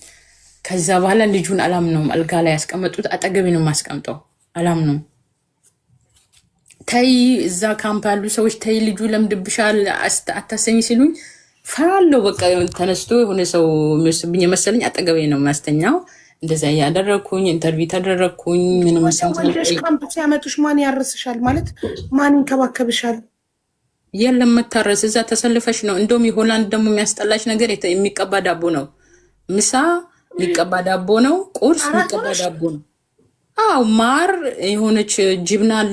ከዛ በኋላ ልጁን አላምነውም። አልጋ ላይ ያስቀመጡት አጠገቤ ነው የማስቀምጠው። አላምነውም። ተይ እዛ ካምፕ ያሉ ሰዎች ተይ ልጁ ለምድብሻል አታሰኝ ሲሉኝ ፈራለሁ። በቃ ተነስቶ የሆነ ሰው የሚወስብኝ የመሰለኝ አጠገቤ ነው የሚያስተኛው። እንደዛ እያደረግኩኝ ኢንተርቪው ተደረግኩኝ። ምንም ወልደሽ ካምፕ ሲያመጡሽ ማን ያርስሻል? ማለት ማን ይንከባከብሻል? የለም መታረስ እዛ ተሰልፈሽ ነው። እንደውም የሆላንድ ደግሞ የሚያስጠላሽ ነገር የሚቀባ ዳቦ ነው። ምሳ የሚቀባ ዳቦ ነው። ቁርስ የሚቀባ ዳቦ ነው። አዎ ማር የሆነች ጅብና አለ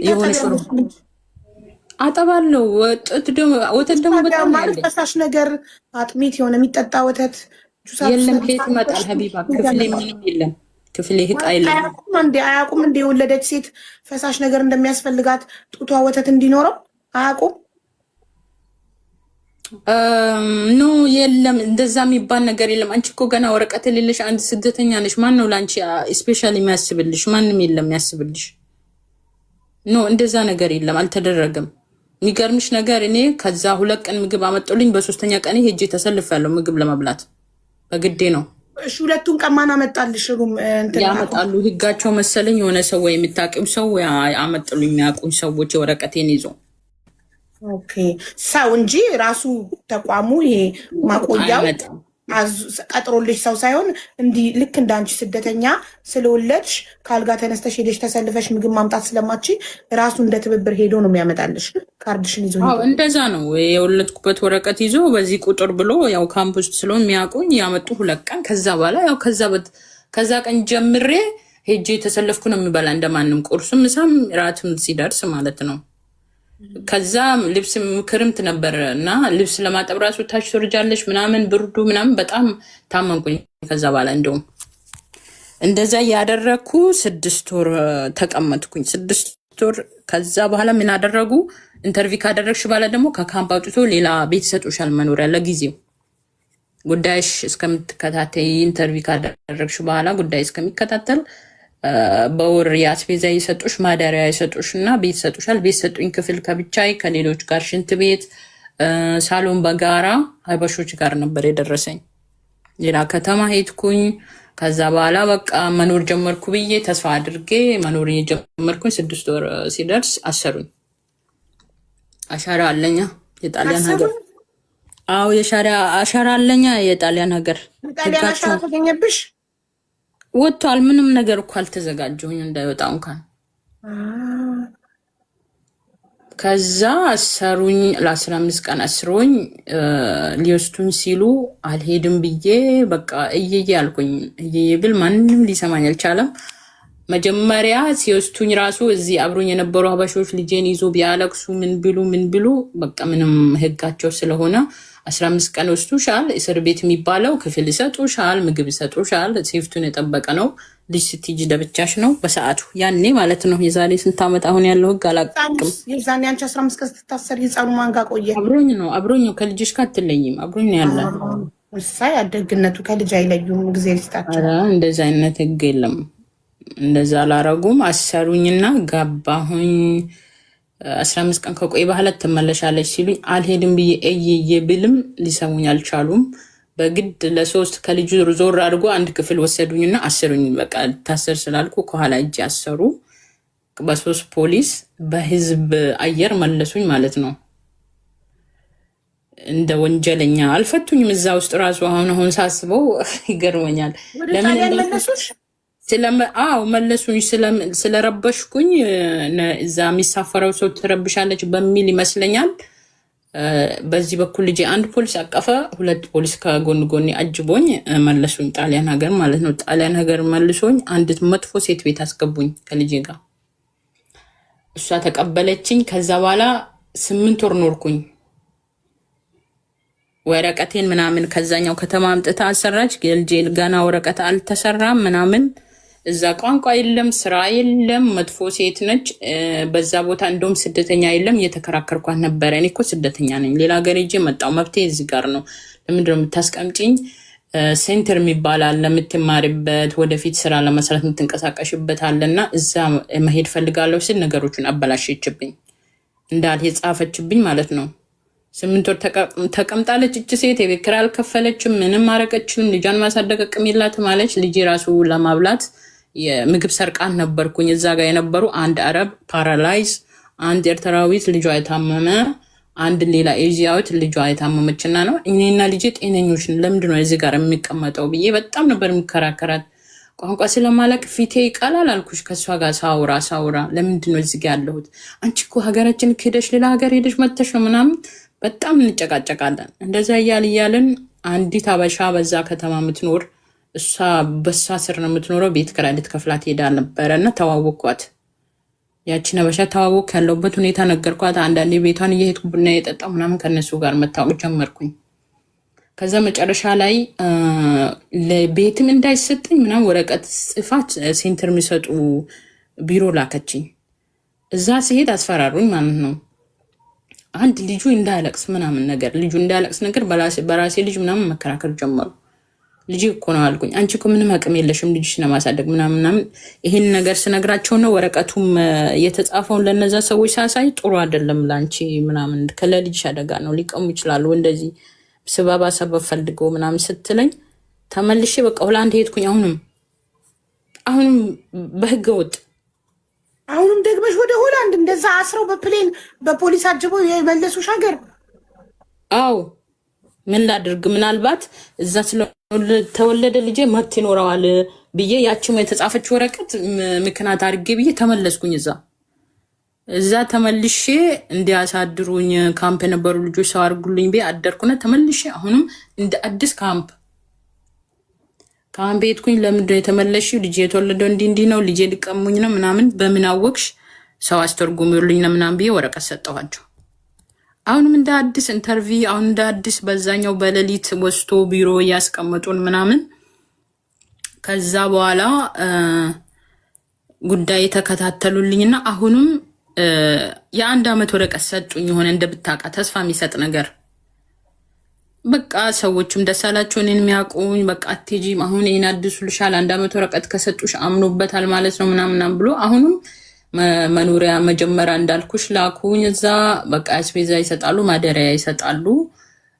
የሆነ ሽሮ አጠባለው። ወተት ደግሞ በጣም ማለት ፈሳሽ ነገር አጥሚት የሆነ የሚጠጣ ወተት የለም። ከየት ይመጣል ሀቢባ? ክፍሌ ምንም የለም። ክፍሌ ህቃ የለም። አያውቁም እንደ የወለደች ሴት ፈሳሽ ነገር እንደሚያስፈልጋት ጡቷ ወተት እንዲኖረው አያውቁም? ኖ የለም፣ እንደዛ የሚባል ነገር የለም። አንቺ እኮ ገና ወረቀት የሌለሽ አንድ ስደተኛ ነሽ። ማን ነው ለአንቺ ስፔሻል የሚያስብልሽ? ማንም የለም የሚያስብልሽ። ኖ እንደዛ ነገር የለም፣ አልተደረገም። የሚገርምሽ ነገር እኔ ከዛ 2 ቀን ምግብ አመጡልኝ። በ3ኛ ቀን ሄጄ ተሰልፌያለሁ ምግብ ለመብላት በግዴ ነው። እሺ 2ቱን ቀን ማን አመጣልሽ? ሩም ያመጣሉ ህጋቸው መሰለኝ። የሆነ ሰው ወይ የምታውቂው ሰው አመጡልኝ፣ የሚያውቁኝ ሰዎች ወረቀቴን ይዞ። ኦኬ ሰው እንጂ ራሱ ተቋሙ ይሄ ማቆያው ቀጥሮልሽ ሰው ሳይሆን እንዲህ ልክ እንዳንቺ ስደተኛ ስለወለድሽ ካልጋ ተነስተሽ ሄደሽ ተሰልፈሽ ምግብ ማምጣት ስለማቺ ራሱ እንደ ትብብር ሄዶ ነው የሚያመጣልሽ። ካርድሽን ይዞ እንደዛ ነው የወለድኩበት ወረቀት ይዞ በዚህ ቁጥር ብሎ ያው ካምፕ ውስጥ ስለሆነ የሚያውቁኝ ያመጡ 2 ቀን። ከዛ በኋላ ያው ከዛ ቀን ጀምሬ ሄጄ የተሰለፍኩ ነው የሚበላ እንደማንም ቁርስም ምሳም ራትም ሲደርስ ማለት ነው። ከዛ ልብስ ክርምት ነበር እና ልብስ ለማጠብ ራሱ ታች ትወርጃለሽ ምናምን ብርዱ ምናምን በጣም ታመንኩኝ። ከዛ በኋላ እንደውም እንደዛ ያደረኩ 6 ወር ተቀመጥኩኝ። 6 ወር። ከዛ በኋላ ምን አደረጉ? ኢንተርቪው ካደረግሽ በኋላ ደግሞ ከካምፕ አውጥቶ ሌላ ቤት ይሰጡሻል መኖሪያ ለጊዜው ጉዳይሽ እስከምትከታተይ። ኢንተርቪው ካደረግሽ በኋላ ጉዳይ እስከሚከታተል በወር የአስቤዛ የሰጡሽ ማዳሪያ የሰጡሽ እና ቤት ሰጡሻል። ቤት ሰጡኝ። ክፍል ከብቻይ ከሌሎች ጋር ሽንት ቤት ሳሎን በጋራ ሀበሾች ጋር ነበር የደረሰኝ። ሌላ ከተማ ሄድኩኝ። ከዛ በኋላ በቃ መኖር ጀመርኩ ብዬ ተስፋ አድርጌ መኖር የጀመርኩኝ 6 ወር ሲደርስ አሰሩኝ። አሻራ አለኛ የጣሊያን ሀገር። አዎ አሻራ አለኛ የጣሊያን ሀገር። ጣሊያን አሻራ ተገኘብሽ? ወጥቷል። ምንም ነገር እኮ አልተዘጋጀሁኝ እንዳይወጣ እንኳን። ከዛ አሰሩኝ ለ15 ቀን አስሮኝ ሊወስዱኝ ሲሉ አልሄድም ብዬ በቃ እየየ አልኩኝ። እየየ ብል ማንም ሊሰማኝ አልቻለም። መጀመሪያ ሲወስዱኝ ራሱ እዚህ አብሮኝ የነበሩ ሀበሾች ልጄን ይዞ ቢያለቅሱ ምን ቢሉ በቃ ምንም ህጋቸው ስለሆነ 15 ቀን ወስዱሻል። እስር ቤት የሚባለው ክፍል ይሰጡሻል፣ ምግብ ይሰጡሻል፣ ሴፍቱን የጠበቀ ነው። ልጅ ስትይጂ ለብቻሽ ነው በሰዓቱ ያኔ ማለት ነው። የዛሬ ስንት ዓመት አሁን ያለው ህግ አላውቅም። የዛኔ አንቺ 15 ቀን ስትታሰር ህፃኑ ማን ጋር ቆየ? አብሮኝ ነው። ከልጅሽ ጋር አትለይም። አብሮኝ ነው ያለ። እሳይ አደግነቱ ከልጅ አይለዩም። ጊዜ ይስጣቸው። እንደዛ አይነት ህግ የለም። እንደዛ አላረጉም። አሰሩኝና ገባሁኝ። 15 ቀን ከቆይ በኋላ ትመለሻለች ሲሉኝ አልሄድም ብዬ እየየ ብልም ሊሰሙኝ አልቻሉም። በግድ ለሶስት ከልጁ ዞር አድርጎ አንድ ክፍል ወሰዱኝና አሰሩኝ። በቃ ታሰር ስላልኩ ከኋላ እጅ አሰሩ። በሶስት ፖሊስ በህዝብ አየር መለሱኝ ማለት ነው። እንደ ወንጀለኛ አልፈቱኝም። እዛ ውስጥ ራሱ አሁን ሳስበው ይገርመኛል። ለምን መለሱሽ? መለሱኝ። ስለረበሽኩኝ እዛ የሚሳፈረው ሰው ትረብሻለች በሚል ይመስለኛል። በዚህ በኩል ልጄ አንድ ፖሊስ አቀፈ፣ 2 ፖሊስ ከጎን ጎን አጅቦኝ መለሱኝ። ጣሊያን ሀገር ማለት ነው። ጣሊያን ሀገር መልሶኝ አንድ መጥፎ ሴት ቤት አስገቡኝ ከልጄ ጋር። እሷ ተቀበለችኝ። ከዛ በኋላ 8 ወር ኖርኩኝ። ወረቀቴን ምናምን ከዛኛው ከተማ አምጥታ አሰራች። ልጄ ገና ወረቀት አልተሰራም ምናምን። እዛ ቋንቋ የለም፣ ስራ የለም፣ መጥፎ ሴት ነች። በዛ ቦታ እንደውም ስደተኛ የለም። እየተከራከርኳት ነበረ። እኔ እኮ ስደተኛ ነኝ፣ ሌላ ሀገር ሄጄ መጣሁ፣ መብቴ እዚህ ጋር ነው። ለምንድን ነው የምታስቀምጪኝ? ሴንተር የሚባል አለ የምትማሪበት፣ ወደፊት ስራ ለመስራት የምትንቀሳቀሽበት አለና እዛ መሄድ ፈልጋለሁ ስል ነገሮቹን አበላሸችብኝ። እንዳልሄድ ጻፈችብኝ ማለት ነው። 8 ወር ተቀምጣለች እች ሴት። የቤት ኪራይ አልከፈለችም፣ ምንም አረቀችም። ልጇን ማሳደግ አቅም የላትም አለች። ልጄ ራሱ ለማብላት የምግብ ሰርቃን ነበርኩኝ። እዛ ጋር የነበሩ አንድ አረብ ፓራላይዝ፣ አንድ ኤርትራዊት ልጇ የታመመ፣ አንድ ሌላ ኤዥያዊት ልጇ የታመመችና ነው። እኔና ልጄ ጤነኞች ለምንድን ነው እዚህ ጋር የሚቀመጠው ብዬ በጣም ነበር የሚከራከራት። ቋንቋ ስለማላቅ ፊቴ ይቀላል አልኩሽ። ከእሷ ጋር ሳውራ ለምንድን ነው እዚህ ጋር ያለሁት? አንቺ እኮ ሀገራችን ሄደሽ ሌላ ሀገር ሄደሽ መተሽ ነው ምናምን በጣም እንጨቃጨቃለን። እንደዛ እያልን አንዲት አበሻ በዛ ከተማ የምትኖር እሷ በሷ ስር ነው የምትኖረው። ቤት ኪራይ ልትከፍላት ሄዳ ነበረ እና ተዋወቅኳት። ያችን አበሻ ተዋወቅ፣ ያለሁበት ሁኔታ ነገርኳት። አንዳንዴ ቤቷን እየሄድኩ ቡና የጠጣሁ ምናምን ከነሱ ጋር መታወቅ ጀመርኩኝ። ከዛ መጨረሻ ላይ ለቤትም እንዳይሰጠኝ ምናምን ወረቀት ጽፋት ሴንተር የሚሰጡ ቢሮ ላከችኝ። እዛ ሲሄድ አስፈራሩኝ ማለት ነው። አንድ ልጁ እንዳያለቅስ ምናምን ነገር በራሴ ልጅ ምናምን መከራከር ጀመሩ። ልጅ እኮ ነው አልኩኝ። አንቺ እኮ ምንም አቅም የለሽም ልጅሽ ለማሳደግ ምናምን። ይሄን ነገር ስነግራቸው ነው ወረቀቱም የተጻፈውን ለነዛ ሰዎች ሳሳይ ጥሩ አይደለም ላንቺ ምናምን፣ ከለልጅሽ አደጋ ነው፣ ሊቀሙ ይችላሉ፣ እንደዚህ ስባባ ሰበብ ፈልገው ምናምን ስትለኝ ተመልሼ በቃ ሆላንድ ሄድኩኝ። አሁንም በህገ ወጥ አሁንም ደግመሽ ወደ ሆላንድ እንደዛ አስረው በፕሌን በፖሊስ አጅበው የመለሱሽ ሀገር? አዎ ምን ላድርግ? ምናልባት እዛ ስለተወለደ ልጄ መብት ይኖረዋል ብዬ ያችም የተጻፈች ወረቀት ምክንያት አድርጌ ብዬ ተመለስኩኝ። እዛ ተመልሼ እንዲያሳድሩኝ ካምፕ የነበሩ ልጆች ሰው አድርጉልኝ ብዬ አደርኩና ተመልሼ አሁንም እንደ አዲስ ካምፕ ሄድኩኝ። ለምንድን ነው የተመለሽው? ልጄ የተወለደው እንዲህ ነው፣ ልጄ ሊቀሙኝ ነው ምናምን። በምን አወቅሽ? ሰው አስተርጉሙልኝ ነው ምናምን ብዬ ወረቀት ሰጠኋቸው። አሁንም እንደ አዲስ ኢንተርቪው፣ አሁን እንደ አዲስ በዛኛው በሌሊት ወስቶ ቢሮ እያስቀመጡን ምናምን። ከዛ በኋላ ጉዳይ የተከታተሉልኝና አሁንም የ1 ዓመት ወረቀት ሰጡኝ። የሆነ እንደብታቃ ተስፋ የሚሰጥ ነገር። በቃ ሰዎችም ደስ አላቸው እኔን የሚያውቁኝ። በቃ አትሄጂም አሁን ይሄን አድሱልሻል፣ 1 ዓመት ወረቀት ከሰጡሽ አምኖበታል ማለት ነው ምናምናም ብሎ አሁንም መኖሪያ መጀመሪያ እንዳልኩሽ ላኩኝ። እዛ በቃ አስቤዛ ይሰጣሉ፣ ማደሪያ ይሰጣሉ።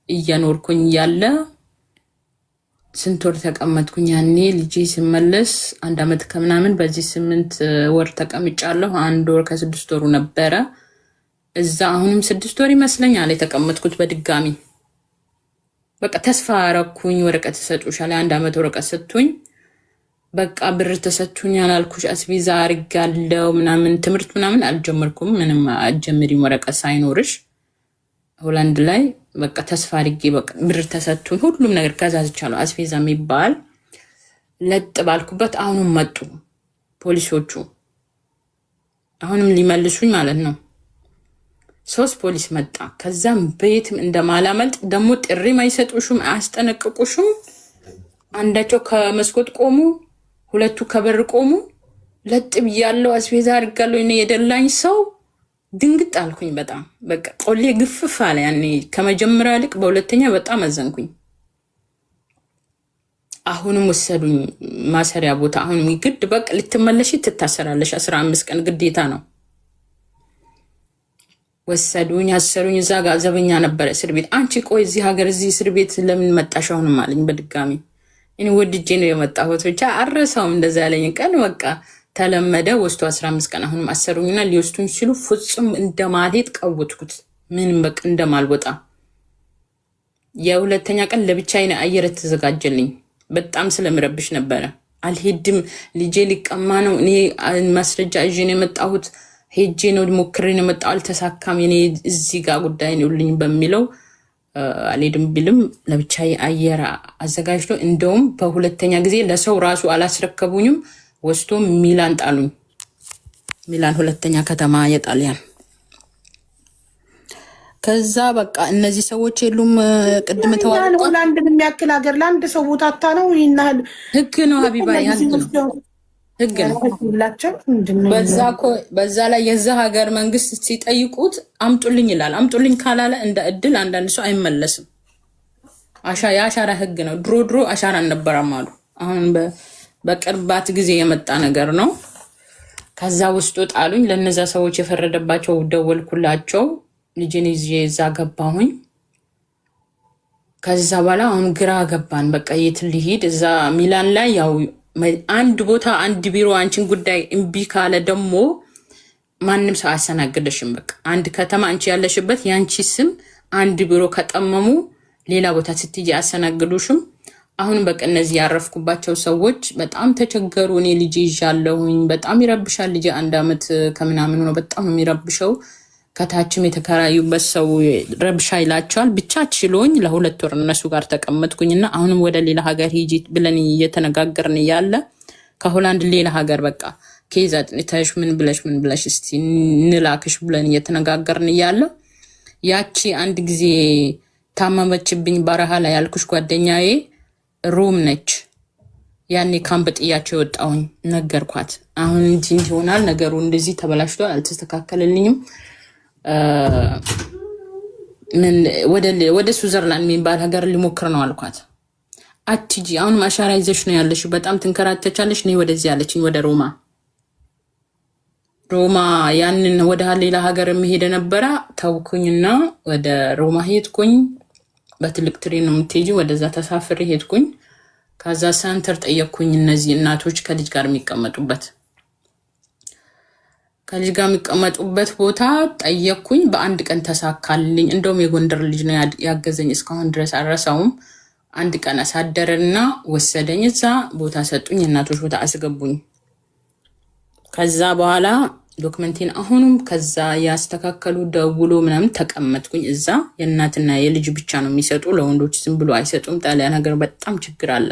እየኖርኩኝ ያለ ስንት ወር ተቀመጥኩኝ። ያኔ ልጄ ሲመለስ 1 ዓመት ከምናምን፣ በዚህ 8 ወር ተቀምጫለሁ። 1 ወር ከ6 ወሩ ነበረ እዛ። አሁንም 6 ወር ይመስለኛል የተቀመጥኩት በድጋሚ። በቃ ተስፋ አረኩኝ። ወረቀት ይሰጡሻል፣ 1 ዓመት ወረቀት ሰጡኝ። በቃ ብር ተሰጥቶኛል አልኩሽ አስቤዛ አድርጋለሁ ምናምን ትምህርት ምናምን አልጀመርኩም። ምንም አትጀምሪም ወረቀት ሳይኖርሽ ሆላንድ ላይ በቃ ተስፋ አድርጌ በቃ ብር ተሰጥቶኝ ሁሉም ነገር ገዛዝቻለሁ። አስቤዛ የሚባል ለጥ ባልኩበት አሁንም መጡ ፖሊሶቹ። አሁንም ሊመልሱኝ ማለት ነው። 3 ፖሊስ መጣ። ከዛም በየትም እንደማላመልጥ ደግሞ ጥሪም አይሰጡሽም አያስጠነቅቁሽም። አንዳቸው ከመስኮት ቆሙ፣ 2 ከበር ቆሙ። ለጥ ብያለሁ አስቤዛ አድርጋለሁ። እኔ የደላኝ ሰው ድንግጥ አልኩኝ። በጣም በቃ ቆሌ ግፍፍ አለ። ያኔ ከመጀመሪያ ይልቅ በሁለተኛ በጣም አዘንኩኝ። አሁንም ወሰዱኝ ማሰሪያ ቦታ። አሁንም ግድ በቃ ልትመለሺ ትታሰራለሽ 15 ቀን ግዴታ ነው። ወሰዱኝ አሰሩኝ። እዛ ጋር ዘበኛ ነበረ እስር ቤት። አንቺ ቆይ እዚህ ሀገር እዚህ እስር ቤት ለምን መጣሽ አሁንም አለኝ በድጋሚ። እኔ ወድጄ ነው የመጣሁት ብቻ አረሳውም እንደዛ ያለኝ ቀን በቃ ተለመደ። ወስዶ 15 ቀን አሁንም አሰሩኝና ሊወስዱኝ ሲሉ ፍጹም እንደማልሄድ ቀወጥኩት። ምንም በቃ እንደማልወጣ። የሁለተኛ ቀን ለብቻዬ አየር ተዘጋጀልኝ። በጣም ስለምረብሽ ነበረ። አልሄድም ልጄ ሊቀማ ነው እኔ ማስረጃ ይዤ ነው የመጣሁት ሄጄ ነው ሞክሬ ነው የመጣው አልተሳካም እኔ እዚህ ጋር ጉዳይ ነውልኝ በሚለው አልሄድም ቢልም ለብቻዬ አየር አዘጋጅቶ እንደውም በሁለተኛ ጊዜ ለሰው ራሱ አላስረከቡኝም። ወስዶ ሚላን ጣሉኝ። ሚላን ሁለተኛ ከተማ የጣሊያን። ከዛ በቃ እነዚህ ሰዎች የሉም። ቅድም ተዋጣ ሆላንድ የሚያክል ሀገር ለአንድ ሰው ቦታ አታ ነው ይናል። ህግ ነው ሀቢባ ህግ ነው። በዛ ላይ የዛ ሀገር መንግስት ሲጠይቁት አምጡልኝ ይላል። አምጡልኝ ካላለ እንደ እድል አንዳንድ ሰው አይመለስም። የአሻራ ህግ ነው። ድሮ አሻራ አልነበረም አሉ። አሁን በቅርባት ጊዜ የመጣ ነገር ነው። ከዛ ውስጡ ጣሉኝ። ለነዛ ሰዎች የፈረደባቸው ደወልኩላቸው። ልጅን ይዤ እዛ ገባሁኝ። ከዛ በኋላ አሁን ግራ ገባን። በቃ የት ልሂድ? እዛ ሚላን ላይ ያው አንድ ቦታ አንድ ቢሮ አንቺን ጉዳይ እምቢ ካለ ደግሞ ማንም ሰው አያስተናግድሽም። በቃ አንድ ከተማ አንቺ ያለሽበት ያንቺ ስም አንድ ቢሮ ከጠመሙ ሌላ ቦታ ስትይ አያስተናግዱሽም። አሁን በቃ እነዚህ ያረፍኩባቸው ሰዎች በጣም ተቸገሩ። እኔ ልጅ ይዣለሁኝ። በጣም ይረብሻል። ልጅ 1 ዓመት ከምናምን ነው። በጣም ነው የሚረብሸው። ከታችም የተከራዩበት ሰው ረብሻ ይላቸዋል። ብቻ ችሎኝ ለ2 ወር እነሱ ጋር ተቀመጥኩኝና አሁንም ወደ ሌላ ሀገር ሂጂ ብለን እየተነጋገርን እያለ ከሆላንድ ሌላ ሀገር በቃ ኬዝ አጥንተሽ ምን ብለሽ እስቲ እንላክሽ ብለን እየተነጋገርን እያለ ያቺ አንድ ጊዜ ታመመችብኝ በረሃ ላይ ያልኩሽ ጓደኛዬ ሮም ነች። ያኔ ካምፕ ጥያቸው የወጣሁኝ ነገርኳት። አሁን እንዲህ ይሆናል ነገሩ እንደዚህ ተበላሽቷል፣ አልተስተካከለልኝም ወደ ስዊዘርላንድ የሚባል ሀገር ሊሞክር ነው አልኳት። አትጂ አሁን አሻራ ይዘሽ ነው ያለሽ፣ በጣም ትንከራተቻለሽ፣ ነይ ወደዚህ አለችኝ። ወደ ሮማ ያንን ወደ ሌላ ሀገር የሚሄደ ነበረ። ተውኩኝና ወደ ሮማ ሄድኩኝ። በትልቅ ትሬን ነው የምትሄጂ። ወደዛ ተሳፍሬ ሄድኩኝ። ከዛ ሳንተር ጠየቅኩኝ። እነዚህ እናቶች ከልጅ ጋር የሚቀመጡበት ቦታ ጠየቅኩኝ። በአንድ ቀን ተሳካልኝ። እንደውም የጎንደር ልጅ ነው ያገዘኝ። እስካሁን ድረስ አልረሳውም። አንድ ቀን አሳደረና ወሰደኝ። እዛ ቦታ ሰጡኝ። የእናቶች ቦታ አስገቡኝ። ከዛ በኋላ ዶክመንቴን አሁንም ከዛ ያስተካከሉ ደውሎ ምናምን ተቀመጥኩኝ። እዛ የእናትና የልጅ ብቻ ነው የሚሰጡ፣ ለወንዶች ዝም ብሎ አይሰጡም። ጣሊያን ሀገር በጣም ችግር አለ።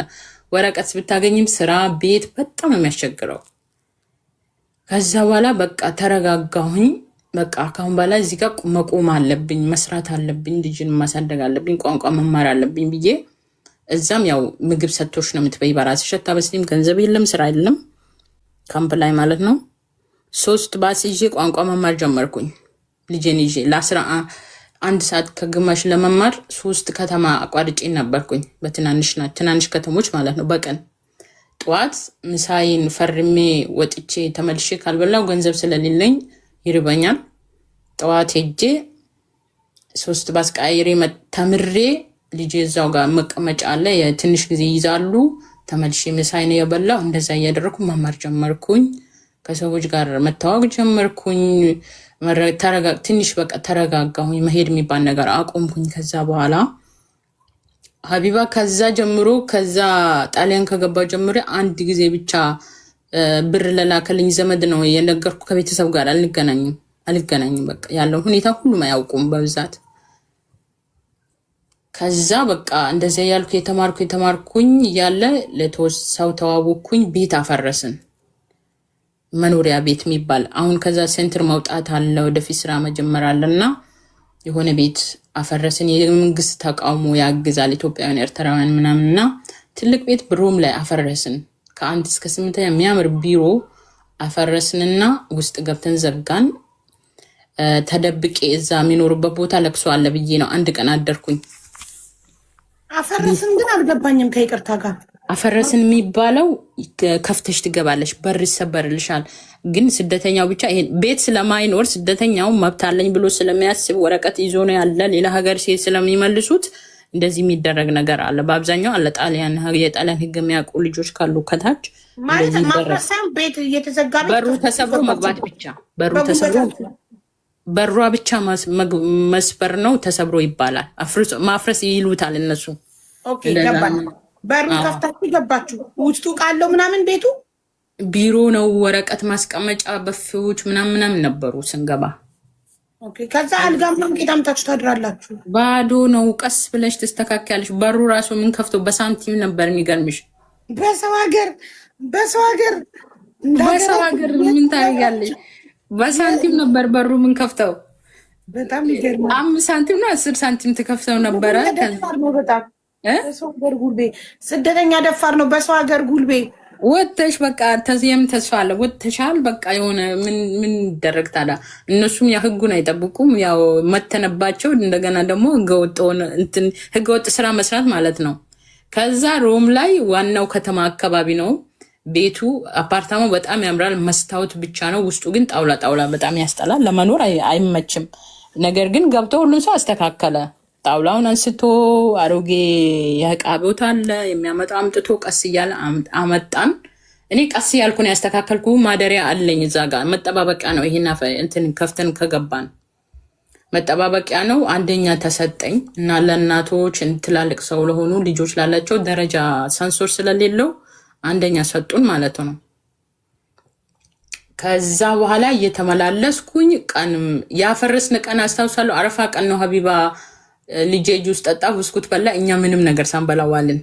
ወረቀት ብታገኝም ስራ ቤት በጣም ነው የሚያስቸግረው። ከዛ በኋላ በቃ ተረጋጋሁኝ። በቃ ካሁን በኋላ እዚህ ጋር መቆም አለብኝ፣ መስራት አለብኝ፣ ልጅን ማሳደግ አለብኝ፣ ቋንቋ መማር አለብኝ ብዬ እዛም ያው ምግብ ሰጥቶሽ ነው የምትበይ በራስሽ አታበስሊም፣ ገንዘብ የለም፣ ስራ የለም ካምፕ ላይ ማለት ነው። 3 ባስ ይዤ ቋንቋ መማር ጀመርኩኝ። ልጄን ይዤ ለ11 ሰዓት ከግማሽ ለመማር 3 ከተማ አቋርጬ ነበርኩኝ። በትናንሽ ከተሞች ማለት ነው። በቀን ጠዋት ምሳይን ፈርሜ ወጥቼ ተመልሼ ካልበላው ገንዘብ ስለሌለኝ ይርበኛል። ጠዋት ሄጄ 3 ባስ ቀይሬ ተምሬ ልጄ እዛው ጋር መቀመጫ አለ፣ የትንሽ ጊዜ ይዛሉ። ተመልሼ ምሳይን የበላው እንደዛ እያደረኩ መማር ጀመርኩኝ። ከሰዎች ጋር መታወቅ ጀመርኩኝ። ትንሽ በቃ ተረጋጋሁኝ። መሄድ የሚባል ነገር አቆምኩኝ። ከዛ በኋላ ሀቢባ ከዛ ጀምሮ ከዛ ጣሊያን ከገባ ጀምሮ አንድ ጊዜ ብቻ ብር ለላከልኝ ዘመድ ነው የነገርኩ። ከቤተሰብ ጋር አልገናኝም። በቃ ያለው ሁኔታ ሁሉም አያውቁም በብዛት። ከዛ በቃ እንደዚያ ያልኩ የተማርኩኝ እያለ ለተወሰው ተዋወቅኩኝ። ቤት አፈረስን፣ መኖሪያ ቤት የሚባል አሁን ከዛ ሴንተር መውጣት አለ፣ ወደፊት ስራ መጀመር አለና የሆነ ቤት አፈረስን። የመንግስት ተቃውሞ ያግዛል ኢትዮጵያውያን ኤርትራውያን ምናምንና ትልቅ ቤት ብሮም ላይ አፈረስን። ከ1 እስከ 8 የሚያምር ቢሮ አፈረስንና ውስጥ ገብተን ዘጋን። ተደብቄ እዛ የሚኖርበት ቦታ ለቅሶ አለ ብዬ ነው አንድ ቀን አደርኩኝ። አፈረስን ግን አልገባኝም። ከይቅርታ ጋር አፈረስን የሚባለው ከፍተሽ ትገባለሽ፣ በር ይሰበርልሻል። ግን ስደተኛው ብቻ ይሄን ቤት ስለማይኖር ስደተኛው መብት አለኝ ብሎ ስለሚያስብ ወረቀት ይዞ ነው ያለ። ሌላ ሀገር ሲሄድ ስለሚመልሱት እንደዚህ የሚደረግ ነገር አለ። በአብዛኛው አለ ጣሊያን የጣሊያን ሕግ የሚያውቁ ልጆች ካሉ ከታች ማለት ማፍረሳም ቤት እየተዘጋ በሩ ተሰብሮ መግባት ብቻ በሯ ብቻ መስበር ነው ተሰብሮ ይባላል። ማፍረስ ይሉታል እነሱ። ኦኬ ገባኝ። በሩ ከፍታችሁ ገባችሁ። ውስጡ ቃለው ምናምን ቤቱ ቢሮ ነው፣ ወረቀት ማስቀመጫ በፊዎች ምናምን ነበሩ ስንገባ። ኦኬ ከዛ አልጋ ምናምን ጌታ አምታችሁ ታድራላችሁ። ባዶ ነው፣ ቀስ ብለሽ ትስተካከያለሽ። በሩ ራሱ ምን ከፍቶ በሳንቲም ነበር። የሚገርምሽ በሰው ሀገር ምን ታደርጊያለሽ? በሳንቲም ነበር በሩ ምን ከፍተው። በጣም ይገርማል። 5 ሳንቲም ነው 10 ሳንቲም ትከፍተው ነበረ። በጣም በሰው ሀገር ጉልቤ ስደተኛ ደፋር ነው። በሰው ሀገር ጉልቤ ወጥተሽ በቃ ተዚያም ተስፋ አለ ወጥተሻል። በቃ የሆነ ምን ይደረግ ታዲያ። እነሱም ያ ህጉን አይጠብቁም። ያው መተነባቸው እንደገና ደግሞ ህገወጥ ስራ መስራት ማለት ነው። ከዛ ሮም ላይ ዋናው ከተማ አካባቢ ነው ቤቱ። አፓርታማው በጣም ያምራል፣ መስታወት ብቻ ነው። ውስጡ ግን ጣውላ በጣም ያስጠላል፣ ለመኖር አይመችም። ነገር ግን ገብቶ ሁሉም ሰው አስተካከለ። ጣውላውን አንስቶ አሮጌ የዕቃ ቦታ አለ የሚያመጣው አምጥቶ ቀስ እያለ አመጣን። እኔ ቀስ ያልኩ ነው ያስተካከልኩ። ማደሪያ አለኝ እዛ ጋር መጠባበቂያ ነው። ይሄን እንትን ከፍተን ከገባን መጠባበቂያ ነው። አንደኛ ተሰጠኝ እና ለእናቶች ትላልቅ ሰው ለሆኑ ልጆች ላላቸው ደረጃ ሰንሶር ስለሌለው አንደኛ ሰጡን ማለት ነው። ከዛ በኋላ እየተመላለስኩኝ ቀን ያፈረስን ቀን አስታውሳለሁ። አረፋ ቀን ነው። ሀቢባ ልጄ ጁስ ጠጣ፣ ብስኩት በላ። እኛ ምንም ነገር ሳንበላዋልን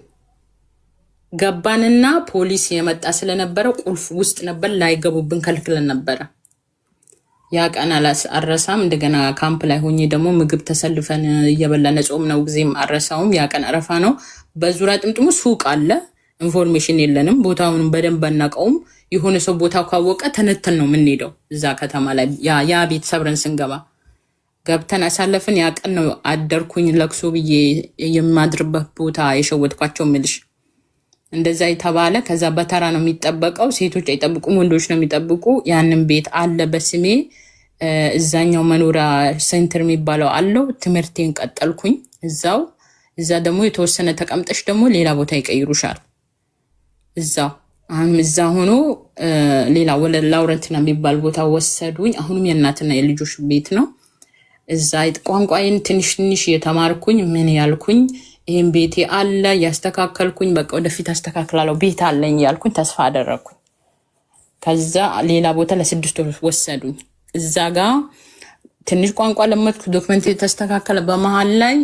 ገባንና ፖሊስ የመጣ ስለነበረ ቁልፍ ውስጥ ነበር፣ ላይገቡብን ከልክለን ነበረ። ያ ቀን አረሳም። እንደገና ካምፕ ላይ ሆኜ ደግሞ ምግብ ተሰልፈን እየበላን ጾም ነው ጊዜም አረሳውም። ያ ቀን አረፋ ነው። በዙሪያ ጥምጥሙ ሱቅ አለ። ኢንፎርሜሽን የለንም፣ ቦታውን በደንብ አናውቀውም። የሆነ ሰው ቦታው ካወቀ ተነተን ነው የምንሄደው። እዛ ከተማ ላይ ያ ቤት ሰብረን ስንገባ ገብተን አሳለፍን። ያ ቀን ነው አደርኩኝ። ለቅሶ ብዬ የማድርበት ቦታ የሸወትኳቸው ምልሽ እንደዛ የተባለ። ከዛ በተራ ነው የሚጠበቀው። ሴቶች አይጠብቁም፣ ወንዶች ነው የሚጠብቁ። ያንን ቤት አለ በስሜ። እዛኛው መኖሪያ ሴንተር የሚባለው አለው። ትምህርቴን ቀጠልኩኝ እዛው። እዛ ደግሞ የተወሰነ ተቀምጠሽ ደግሞ ሌላ ቦታ ይቀይሩሻል እዛው። አሁን እዛ ሆኖ ሌላ ወለ ላውረንትና የሚባል ቦታ ወሰዱኝ። አሁንም የእናትና የልጆች ቤት ነው። እዛ ቋንቋዬን ትንሽ የተማርኩኝ ምን ያልኩኝ ይህም ቤቴ አለ ያስተካከልኩኝ። በቃ ወደፊት አስተካክላለሁ ቤት አለኝ ያልኩኝ ተስፋ አደረግኩኝ። ከዛ ሌላ ቦታ ለ6 ወር ወሰዱኝ። እዛ ጋ ትንሽ ቋንቋ ለመድኩ። ዶክመንት የተስተካከለ። በመሀል ላይ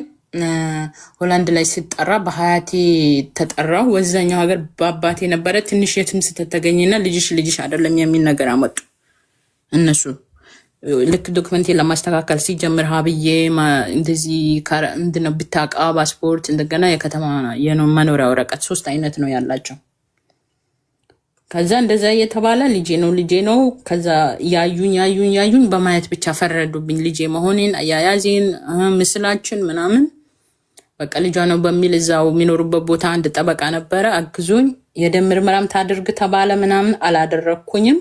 ሆላንድ ላይ ስጠራ በሀያቴ ተጠራው። ወዛኛው ሀገር በአባቴ ነበረ። ትንሽ የትም ስህተት ተገኘና ልጅሽ አይደለም የሚል ነገር አመጡ እነሱ። ልክ ዶክመንቴ ለማስተካከል ሲጀምር ሀብዬ እንደዚህ ምንድነው ብታቃ ፓስፖርት፣ እንደገና የከተማ መኖሪያ ወረቀት 3 አይነት ነው ያላቸው። ከዛ እንደዛ እየተባለ ልጄ ነው። ከዛ ያዩኝ በማየት ብቻ ፈረዱብኝ ልጄ መሆኔን፣ አያያዜን፣ ምስላችን ምናምን። በቃ ልጇ ነው በሚል እዛው የሚኖሩበት ቦታ አንድ ጠበቃ ነበረ አግዞኝ። የደም ምርመራም ታድርግ ተባለ ምናምን፣ አላደረግኩኝም።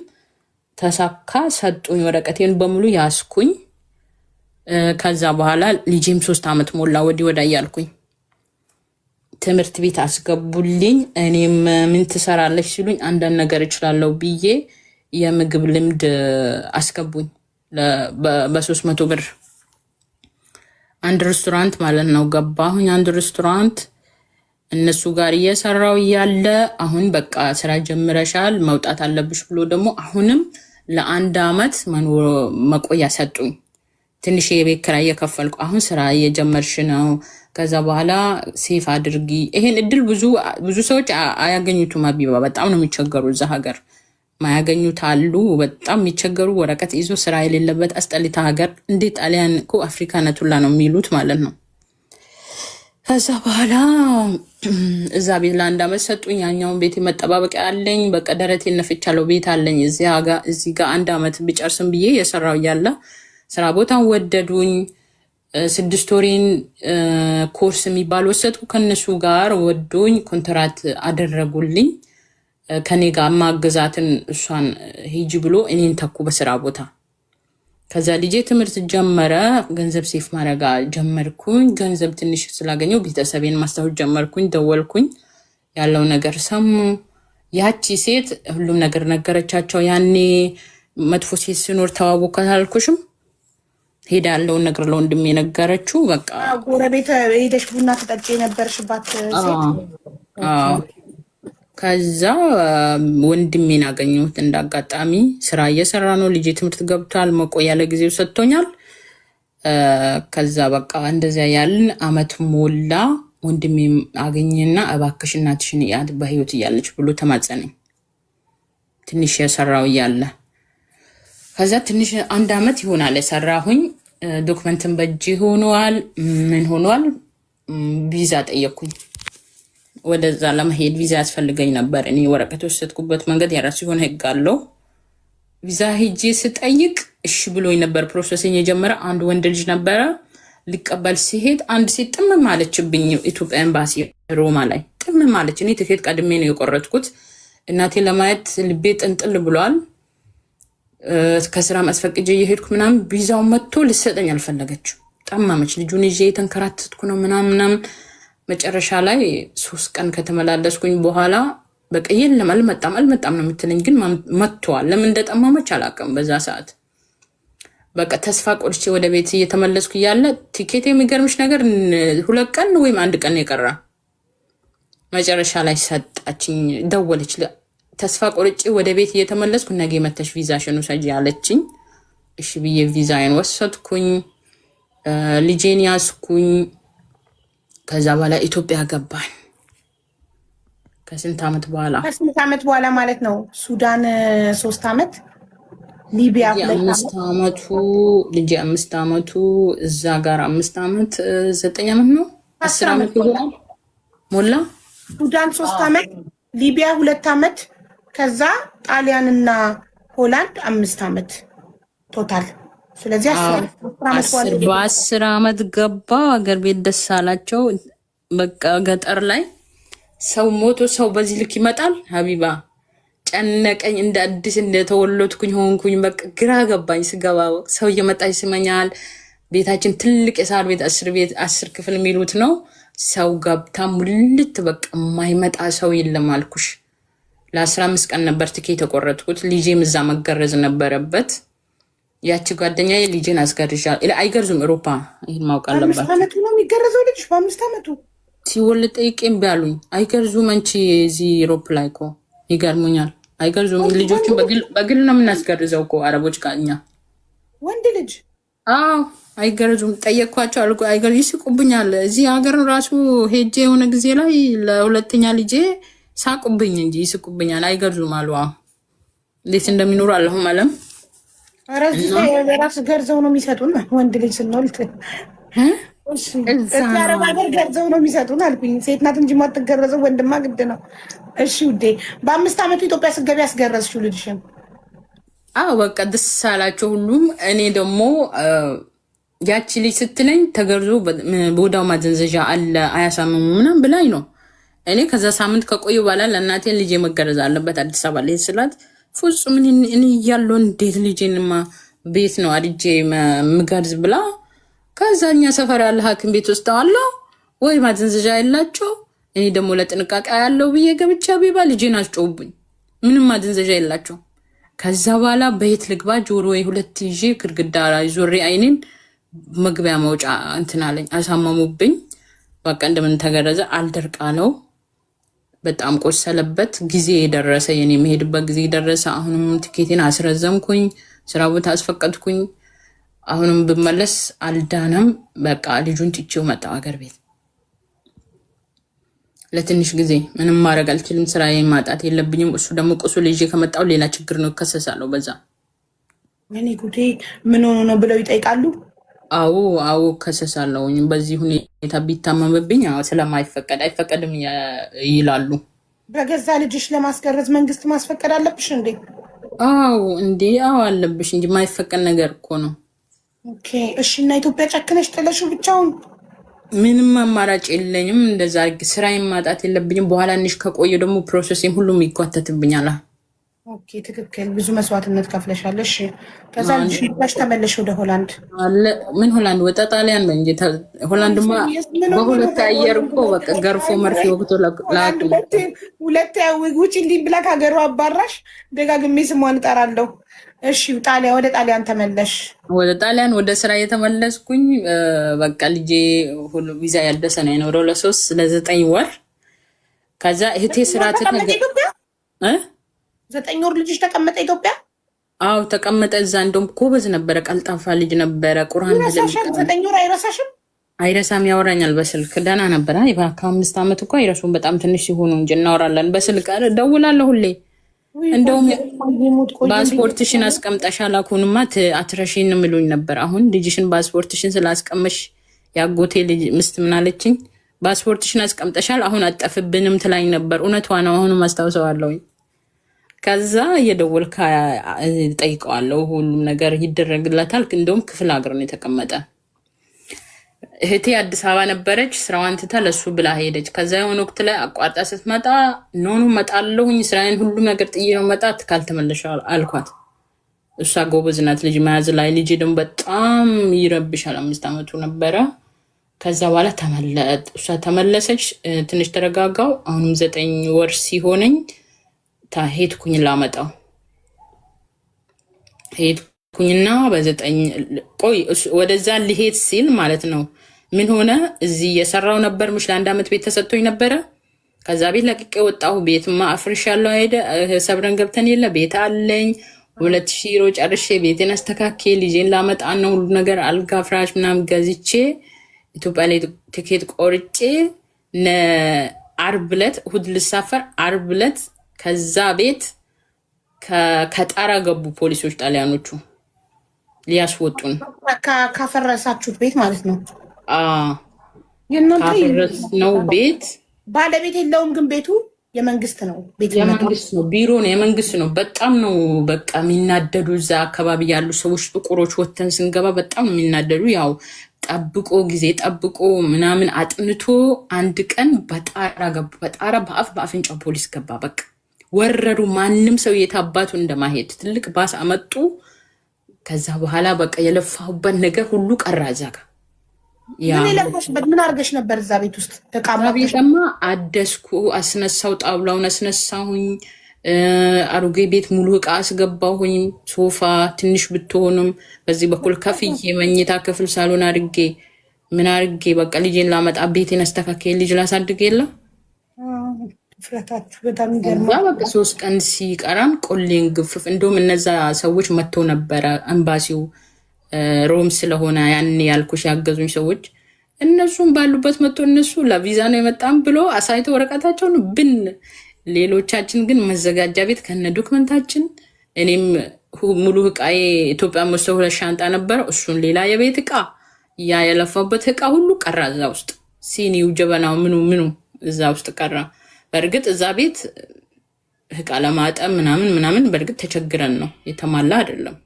ተሳካ፣ ሰጡኝ። ወረቀቴን በሙሉ ያስኩኝ። ከዛ በኋላ ልጄም 3 ዓመት ሞላ። ወዳ እያልኩኝ ትምህርት ቤት አስገቡልኝ። እኔም ምን ትሰራለች ሲሉኝ አንዳንድ ነገር እችላለሁ ብዬ የምግብ ልምድ አስገቡኝ በ300 ብር። አንድ ሬስቶራንት ማለት ነው ገባሁኝ። አንድ ሬስቶራንት እነሱ ጋር እየሰራው እያለ አሁን በቃ ስራ ጀምረሻል መውጣት አለብሽ ብሎ ደግሞ አሁንም ለ1 አመት መቆያ ሰጡኝ። ትንሽ የቤት ኪራይ እየከፈልኩ አሁን ስራ እየጀመርሽ ነው፣ ከዛ በኋላ ሴፍ አድርጊ። ይሄን እድል ብዙ ሰዎች አያገኙትም። አቢባ በጣም ነው የሚቸገሩ እዛ ሀገር ማያገኙት አሉ። በጣም የሚቸገሩ ወረቀት ይዞ ስራ የሌለበት አስጠሊታ ሀገር። እንዴ ጣሊያን እኮ አፍሪካ ነቱላ ነው የሚሉት ማለት ነው። ከዛ በኋላ እዛ ቤት ለ1 አመት ሰጡኝ። ያኛውን ቤት መጠባበቂያ አለኝ። በቃ ደረቴን ነፍቻለሁ። ቤት አለኝ እዚህ ጋር 1 አመት ብጨርስም ብዬ የሰራው እያለ ስራ ቦታን ወደዱኝ። 6 ወሬን ኮርስ የሚባል ወሰድኩ። ከነሱ ጋር ወዶኝ ኮንትራት አደረጉልኝ። ከኔ ጋር ማገዛትን እሷን ሂጂ ብሎ እኔን ተኩ በስራ ቦታ። ከዛ ልጄ ትምህርት ጀመረ። ገንዘብ ሴፍ ማድረግ ጀመርኩኝ። ገንዘብ ትንሽ ስላገኘው ቤተሰቤን ማስታወስ ጀመርኩኝ። ደወልኩኝ። ያለው ነገር ሰሙ። ያቺ ሴት ሁሉም ነገር ነገረቻቸው። ያኔ መጥፎ ሴት ሲኖር ተዋወቃት አልኩሽም? ሄዳ ያለውን ነገር ለወንድሜ ነገረችው። በቃ ጎረቤት ሄደሽ ቡና ትጠጪ የነበርሽባት ሴት። ከዛ ወንድሜን አገኘሁት እንዳጋጣሚ። ስራ እየሰራ ነው። ልጄ ትምህርት ገብቷል። መቆያ ለጊዜው ሰጥቶኛል። ከዛ በቃ እንደዚያ ያልን አመት ሞላ። ወንድሜ አገኘና እባክሽ እናትሽን ያት በህይወት እያለች ብሎ ተማጸነኝ። ትንሽ የሰራው እያለ ከዛ ትንሽ 1 አመት ይሆናል የሰራሁኝ። ዶክመንትን በእጅ ሆኗል። ምን ሆኗል? ቪዛ ጠየቅኩኝ። ወደዛ ለመሄድ ቪዛ ያስፈልገኝ ነበር። እኔ ወረቀት ወሰድኩበት መንገድ የራሱ የሆነ ህግ አለው። ቪዛ ሄጄ ስጠይቅ እሺ ብሎኝ ነበር። ፕሮሰሲንግ የጀመረ አንድ ወንድ ልጅ ነበረ። ሊቀበል ሲሄድ አንድ ሴት ጥምም አለችብኝ። ኢትዮጵያ ኤምባሲ ሮማ ላይ ጥምም አለች። እኔ ትኬት ቀድሜ ነው የቆረጥኩት። እናቴ ለማየት ልቤ ጥንጥል ብሏል። ከስራ ማስፈቅጄ እየሄድኩ ምናምን ቪዛው መጥቶ ልሰጠኝ አልፈለገችም። ጠማመች። ልጁን ይዤ የተንከራተትኩ ነው ምናምን መጨረሻ ላይ 3 ቀን ከተመላለስኩኝ በኋላ በቃ የለም አልመጣም ነው የምትለኝ። ግን መጥቷል። ለምን እንደጠማመች አላውቅም። በዛ ሰዓት በቃ ተስፋ ቆርጬ ወደ ቤት እየተመለስኩ እያለ ቲኬት የሚገርምሽ ነገር 2 ቀን ወይም 1 ቀን የቀራ መጨረሻ ላይ ሰጣችኝ። ደወለች። ተስፋ ቆርጬ ወደ ቤት እየተመለስኩ ነገ መተሽ ቪዛሽን ውሰጂ አለችኝ። እሺ ብዬ ቪዛዬን ወሰድኩኝ። ልጄን ያዝኩኝ። ከዛ በኋላ ኢትዮጵያ ገባን። ከስንት ዓመት በኋላ ማለት ነው? ሱዳን 3 ዓመት፣ ሊቢያ 5 ዓመቱ፣ ልጄ 5 ዓመቱ፣ እዛ ጋር 5 ዓመት 9 ዓመት ነው 10 ዓመት ይሆናል ሞላ። ሱዳን 3 ዓመት፣ ሊቢያ 2 ዓመት፣ ከዛ ጣሊያንና ሆላንድ 5 ዓመት ቶታል። ስለዚህ 10 ዓመት ገባ። አገር ቤት ደስ አላቸው። በቃ ገጠር ላይ ሰው ሞቶ ሰው በዚህ ልክ ይመጣል። ሀቢባ ጨነቀኝ። እንደ አዲስ እንደተወለድኩኝ ሆንኩኝ። በቃ ግራ ገባኝ። ስገባ ሰው እየመጣ ይስመኛል። ቤታችን ትልቅ የሳር ቤት 10 ክፍል የሚሉት ነው። ሰው ገብታ ሙልት በቃ የማይመጣ ሰው የለም አልኩሽ። ለ15 ቀን ነበር ትኬት የተቆረጥኩት። ልጄም እዛ መገረዝ ነበረበት። ያቺ ጓደኛዬ ልጄን አስገርዣ አይገርዙም ኤሮፓ። ይህን ማወቅ አለባት። 5 ዓመቱ ነው የሚገረዘው ልጅ። በ5 ዓመቱ ሲወልድ ጠይቄም ቢያሉኝ አይገርዙም። አንቺ እዚህ ኤሮፕ ላይ እኮ ይገርሙኛል። አይገርዙም። ልጆችን በግል ነው የምናስገርዘው እኮ አረቦች ጋር እኛ ወንድ ልጅ። አዎ አይገርዙም። ጠየቅኳቸው አልኩ። ይስቁብኛል። እዚህ ሀገር ራሱ ሄጄ የሆነ ጊዜ ላይ ለሁለተኛ ልጄ ሳቁብኝ እንጂ ይስቁብኛል። አይገርዙም አሉ። እንዴት እንደሚኖሩ አለሁም አለም ራሱ ገርዘው ነው የሚሰጡን። ወንድ ልጅ ስንወልድ አረብ ሀገር ገርዘው ነው የሚሰጡን አልኩኝ። ሴት ናት እንጂ ማትገረዘው ወንድማ ግድ ነው። እሺ ውዴ፣ በ5 ዓመቱ ኢትዮጵያ ስትገቢ ያስገረዝሽው ልጅሽን? አዎ በቃ ደስ አላቸው ሁሉም። እኔ ደግሞ ያቺ ልጅ ስትለኝ ተገርዞ በወዳው ማዘንዘዣ አለ አያሳምሙ ምናምን ብላኝ ነው። እኔ ከዛ ሳምንት ከቆዩ በኋላ ለእናቴ ልጄ መገረዝ አለበት አዲስ አበባ ላይ ስላት ፍጹም እኔ እያለሁ እንዴት ልጄንማ ቤት ነው አድጄ ምገርዝ ብላ። ከዛኛ ሰፈር ያለ ሐኪም ቤት ወስደዋለሁ ወይ ማዘንዘዣ የላቸው። እኔ ደግሞ ለጥንቃቄ ያለው ብዬ ገብቻ ቢባ ልጄን አስጮውብኝ። ምንም ማዘንዘዣ የላቸው። ከዛ በኋላ በየት ልግባ ጆሮ ወይ 2 ይዤ ግድግዳ ዞሬ አይኔን መግቢያ መውጫ እንትን አለኝ። አሳመሙብኝ። በቃ እንደምን ተገረዘ። አልደርቃ ነው በጣም ቆሰለበት። ጊዜ የደረሰ የኔ መሄድበት ጊዜ ደረሰ። አሁንም ትኬቴን አስረዘምኩኝ፣ ስራ ቦታ አስፈቀድኩኝ። አሁንም ብመለስ አልዳነም። በቃ ልጁን ጥቼው መጣሁ አገር ቤት ለትንሽ ጊዜ። ምንም ማድረግ አልችልም። ስራዬን ማጣት የለብኝም። እሱ ደግሞ ቁስል ይዤ ከመጣሁ ሌላ ችግር ነው፣ እከሰሳለሁ በዛ። እኔ ጉዴ ምን ሆኖ ነው ብለው ይጠይቃሉ? አዎ እከሰሳለሁኝ። በዚህ ሁኔታ ቢታመምብኝ ስለማይፈቀድ አይፈቀድም ይላሉ። በገዛ ልጅሽ ለማስገረዝ መንግስት ማስፈቀድ አለብሽ እንዴ? አዎ አለብሽ እንጂ ማይፈቀድ ነገር እኮ ነው። ኦኬ እሺ። እና ኢትዮጵያ ጨክነሽ ጥለሽው ብቻውን? ምንም አማራጭ የለኝም። እንደዛ ስራዬን ማጣት የለብኝም። በኋላ ትንሽ ከቆየ ደግሞ ፕሮሰሴም ሁሉም ይጓተትብኛል። ኦኬ ትክክል። ብዙ መስዋዕትነት ከፍለሻለሽ። ከዛ ልጅሽ ተመለሽ ወደ ሆላንድ። ምን ሆላንድ ወጣ ጣሊያን ነው እንጂ ሆላንድማ በሁለት አየር እኮ በቃ ገርፎ መርፌ ወቅቶ ላቁ ሁለት ውጭ እንዲህ ብላ ከሀገሩ አባራሽ። ደጋግሜ ስሟን እጠራለሁ። እሺ ጣሊያን፣ ወደ ጣሊያን ተመለሽ? ወደ ጣሊያን ወደ ስራ የተመለስኩኝ በቃ ልጄ ሁሉ ቪዛ ያደሰ ነው የኖረው ለ9 ወር። ከዛ እህቴ ስራ እ 9 ወር ልጅሽ ተቀመጠ ኢትዮጵያ? አዎ ተቀመጠ እዛ። እንደውም ጎበዝ ነበረ፣ ቀልጣፋ ልጅ ነበረ። ቁርአን 9 ወር አይረሳሽም? አይረሳም፣ ያወራኛል በስልክ ደህና ነበረ። ከ5 ዓመት እኮ አይረሱም፣ በጣም ትንሽ ሲሆኑ እንጂ እናወራለን በስልክ። ደውላለሁ ሁሌ። እንደውም ፓስፖርትሽን አስቀምጠሻል አሁንማ አትረሺን ምሉኝ ነበር። አሁን ልጅሽን ፓስፖርትሽን ስላስቀመሽ ያጎቴ ልጅ ምስት ምናለችኝ፣ ፓስፖርትሽን አስቀምጠሻል አሁን አጠፍብንም ትላኝ ነበር። እውነቷ ነው። አሁንም አስታውሰዋለሁኝ። ከዛ እየደወልኩ ጠይቀዋለሁ። ሁሉም ነገር ይደረግለታል። እንደውም ክፍለ ሀገር ነው የተቀመጠ። እህቴ አዲስ አበባ ነበረች፣ ስራዋን ትታ ለሱ ብላ ሄደች። ከዛ የሆነ ወቅት ላይ አቋርጣ ስትመጣ ኖኑ መጣለሁኝ ስራዬን ሁሉም ነገር ጥዬ ነው መጣት ካልተመለሽ አልኳት። እሷ ጎበዝ ናት ልጅ መያዝ ላይ። ልጅ ደግሞ በጣም ይረብሻል። 5 ዓመቱ ነበረ። ከዛ በኋላ እሷ ተመለሰች። ትንሽ ተረጋጋው። አሁንም 9 ወር ሲሆነኝ ሄድኩኝ ላመጣው። ሄድኩኝና በ9 ቆይ ወደዛ ሊሄድ ሲል ማለት ነው ምን ሆነ፣ እዚህ የሰራው ነበር ምሽ ለ1 ዓመት ቤት ተሰጥቶኝ ነበረ። ከዛ ቤት ለቅቄ ወጣሁ። ቤትማ አፍርሻለሁ ሄደ። ሰብረን ገብተን የለ ቤት አለኝ 2000 ዩሮ ጨርሼ ቤቴን አስተካኬ ልጄን ላመጣ ነው ሁሉ ነገር አልጋ ፍራሽ ምናምን ገዝቼ ኢትዮጵያ ላይ ትኬት ቆርጬ ዓርብ ዕለት እሑድ ልሳፈር ዓርብ ዕለት ከዛ ቤት ከጣራ ገቡ ፖሊሶች ጣሊያኖቹ ሊያስወጡን። ካፈረሳችሁት ቤት ማለት ነው? ካፈረስነው ቤት ባለቤት የለውም ግን ቤቱ የመንግስት ነው። የመንግስት ነው፣ ቢሮ ነው፣ የመንግስት ነው። በጣም ነው በቃ የሚናደዱ እዛ አካባቢ ያሉ ሰዎች ጥቁሮች። ወተን ስንገባ በጣም ነው የሚናደዱ። ያው ጠብቆ ጊዜ ጠብቆ ምናምን አጥንቶ አንድ ቀን በጣራ ገቡ። በጣራ በአፍንጫው ፖሊስ ገባ። በቃ ወረዱ። ማንም ሰው የታባቱ እንደማሄድ ትልቅ ባስ አመጡ። ከዛ በኋላ በቃ የለፋሁበት ነገር ሁሉ ቀራ እዛ ጋር። ምን አድርገሽ ነበር እዛ ቤት ውስጥ? ቤተማ አደስኩ፣ አስነሳው፣ ጣውላውን አስነሳሁኝ፣ አሮጌ ቤት ሙሉ እቃ አስገባሁኝ። ሶፋ ትንሽ ብትሆንም በዚህ በኩል ከፍዬ መኝታ ክፍል ሳሎን አድርጌ ምን አድርጌ በቃ ልጄን ላመጣ ቤቴን አስተካከል ልጅ ላሳድግ የለ ፍረታችሁ በጣም ይገርማል። በቃ 3 ቀን ሲቀራን ቆሌን ግፍፍ። እንደውም እነዛ ሰዎች መጥተው ነበረ ኤምባሲው ሮም ስለሆነ ያን ያልኩሽ ያገዙኝ ሰዎች እነሱም ባሉበት መጥቶ እነሱ ለቪዛ ነው የመጣም ብሎ አሳይተው ወረቀታቸውን ብን። ሌሎቻችን ግን መዘጋጃ ቤት ከነ ዶክመንታችን እኔም ሙሉ እቃዬ ኢትዮጵያ መስተው 2 ሻንጣ ነበረ። እሱን ሌላ የቤት እቃ ያ የለፋበት እቃ ሁሉ ቀራ እዛ ውስጥ። ሲኒው ጀበናው ምኑ እዛ ውስጥ ቀራ። በእርግጥ እዛ ቤት እቃ ለማጠብ ምናምን በእርግጥ ተቸግረን ነው፣ የተሟላ አይደለም።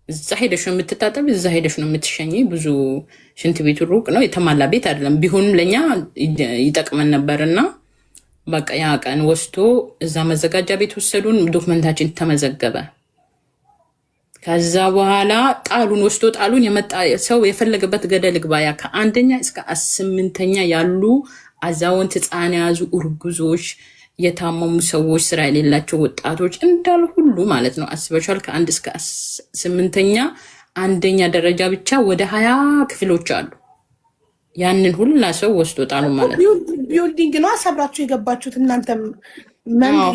እዛ ሄደሽ ነው የምትታጠብ፣ እዛ ሄደሽ ነው የምትሸኝ። ብዙ ሽንት ቤቱ ሩቅ ነው፣ የተሟላ ቤት አይደለም። ቢሆንም ለኛ ይጠቅመን ነበርና በቃ ያ ቀን ወስዶ እዛ መዘጋጃ ቤት ወሰዱን። ዶክመንታችን ተመዘገበ። ከዛ በኋላ ጣሉን፣ ወስዶ ጣሉን። የመጣ ሰው የፈለገበት ገደል ግባ። ያ ከ1ኛ እስከ 8ኛ ያሉ አዛውንት፣ ህፃን የያዙ እርጉዞች፣ የታመሙ ሰዎች፣ ስራ የሌላቸው ወጣቶች እንዳል ሁሉ ማለት ነው። አስበሻል? ከ1 እስከ 8ኛ 1ኛ ደረጃ ብቻ ወደ 20 ክፍሎች አሉ። ያንን ሁላ ሰው ወስዶ ጣሉ ማለት ነው። ቢልዲንግ ነው አሰብራችሁ የገባችሁት እናንተ።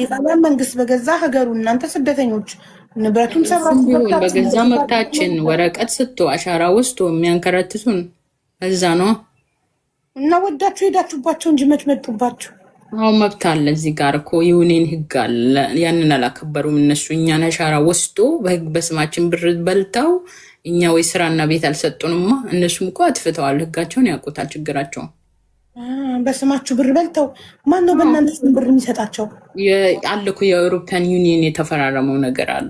የጣሊያን መንግስት በገዛ ሀገሩ እናንተ ስደተኞች ንብረቱን ሰብራችሁ ቢሆን በገዛ መብታችን ወረቀት ስቶ አሻራ ወስዶ የሚያንከረትቱን እዛ ነው። እና ወዳችሁ ሄዳችሁባቸው እንጂ መች መጡባችሁ? አሁን መብት አለ እዚህ ጋር እኮ የዩኒየን ህግ አለ። ያንን አላከበሩም እነሱ። እኛን አሻራ ወስዶ በህግ በስማችን ብር በልተው እኛ ወይ ስራና ቤት አልሰጡንማ። እነሱም እኮ አጥፍተዋል። ህጋቸውን ያውቁታል። ችግራቸውን በስማችሁ ብር በልተው ማን ነው በእናንተ ስም ብር የሚሰጣቸው? አለ እኮ የአውሮፓን ዩኒየን የተፈራረመው ነገር አለ።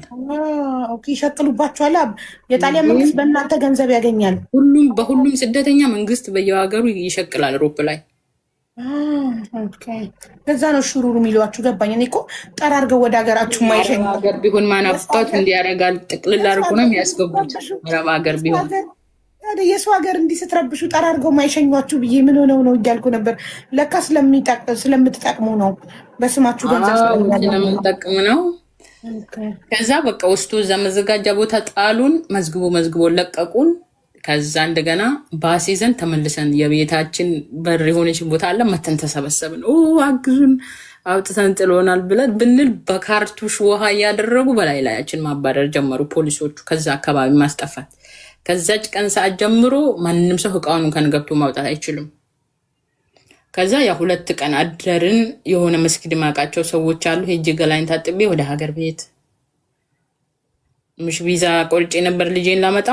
ይሸቅሉባችኋል። የጣሊያን መንግስት በእናንተ ገንዘብ ያገኛል። በሁሉም ስደተኛ መንግስት በየሀገሩ ይሸቅላል ሮፕ ላይ። ከዛ ነው ሹሩሩ የሚሏችሁ። ገባኝ። እኔ እኮ ጠራርገው ወደ ሀገራችሁ ማይሸኝ ሀገር ቢሆን ማናፍጣት እንዲያደርጋል። ጥቅልል አድርጎ ነው የሚያስገቡት። አረብ ሀገር ቢሆን የሰው ሀገር እንዲህ ስትረብሹ ጠራርገው ማይሸኟችሁ ብዬ ምን ሆነው ነው እያልኩ ነበር። ለካ ስለምትጠቅሙ ነው። በስማችሁ ገንዘብ ስለምንጠቅም ነው። ከዛ በቃ ወስዶ እዛ መዘጋጃ ቦታ ጣሉን። መዝግቦ ለቀቁን። ከዛ እንደገና ባስ ይዘን ተመልሰን የቤታችን በር የሆነች ቦታ አለ መተን ተሰበሰብን። አግዙን አውጥተን ጥሎናል ብለን ብንል በካርቱሽ ውሃ እያደረጉ በላይ ላያችን ማባረር ጀመሩ ፖሊሶቹ። ከዛ አካባቢ ማስጠፋት። ከዛች ቀን ሰዓት ጀምሮ ማንም ሰው እቃውን እንኳን ገብቶ ማውጣት አይችልም። ከዛ ያ 2 ቀን አደርን። የሆነ መስጊድ ማቃቸው ሰዎች አሉ። ሄጄ ገላይን ታጥቤ ወደ ሀገር ቤት ምሽ ቪዛ ቆርጬ ነበር ልጄን ላመጣ።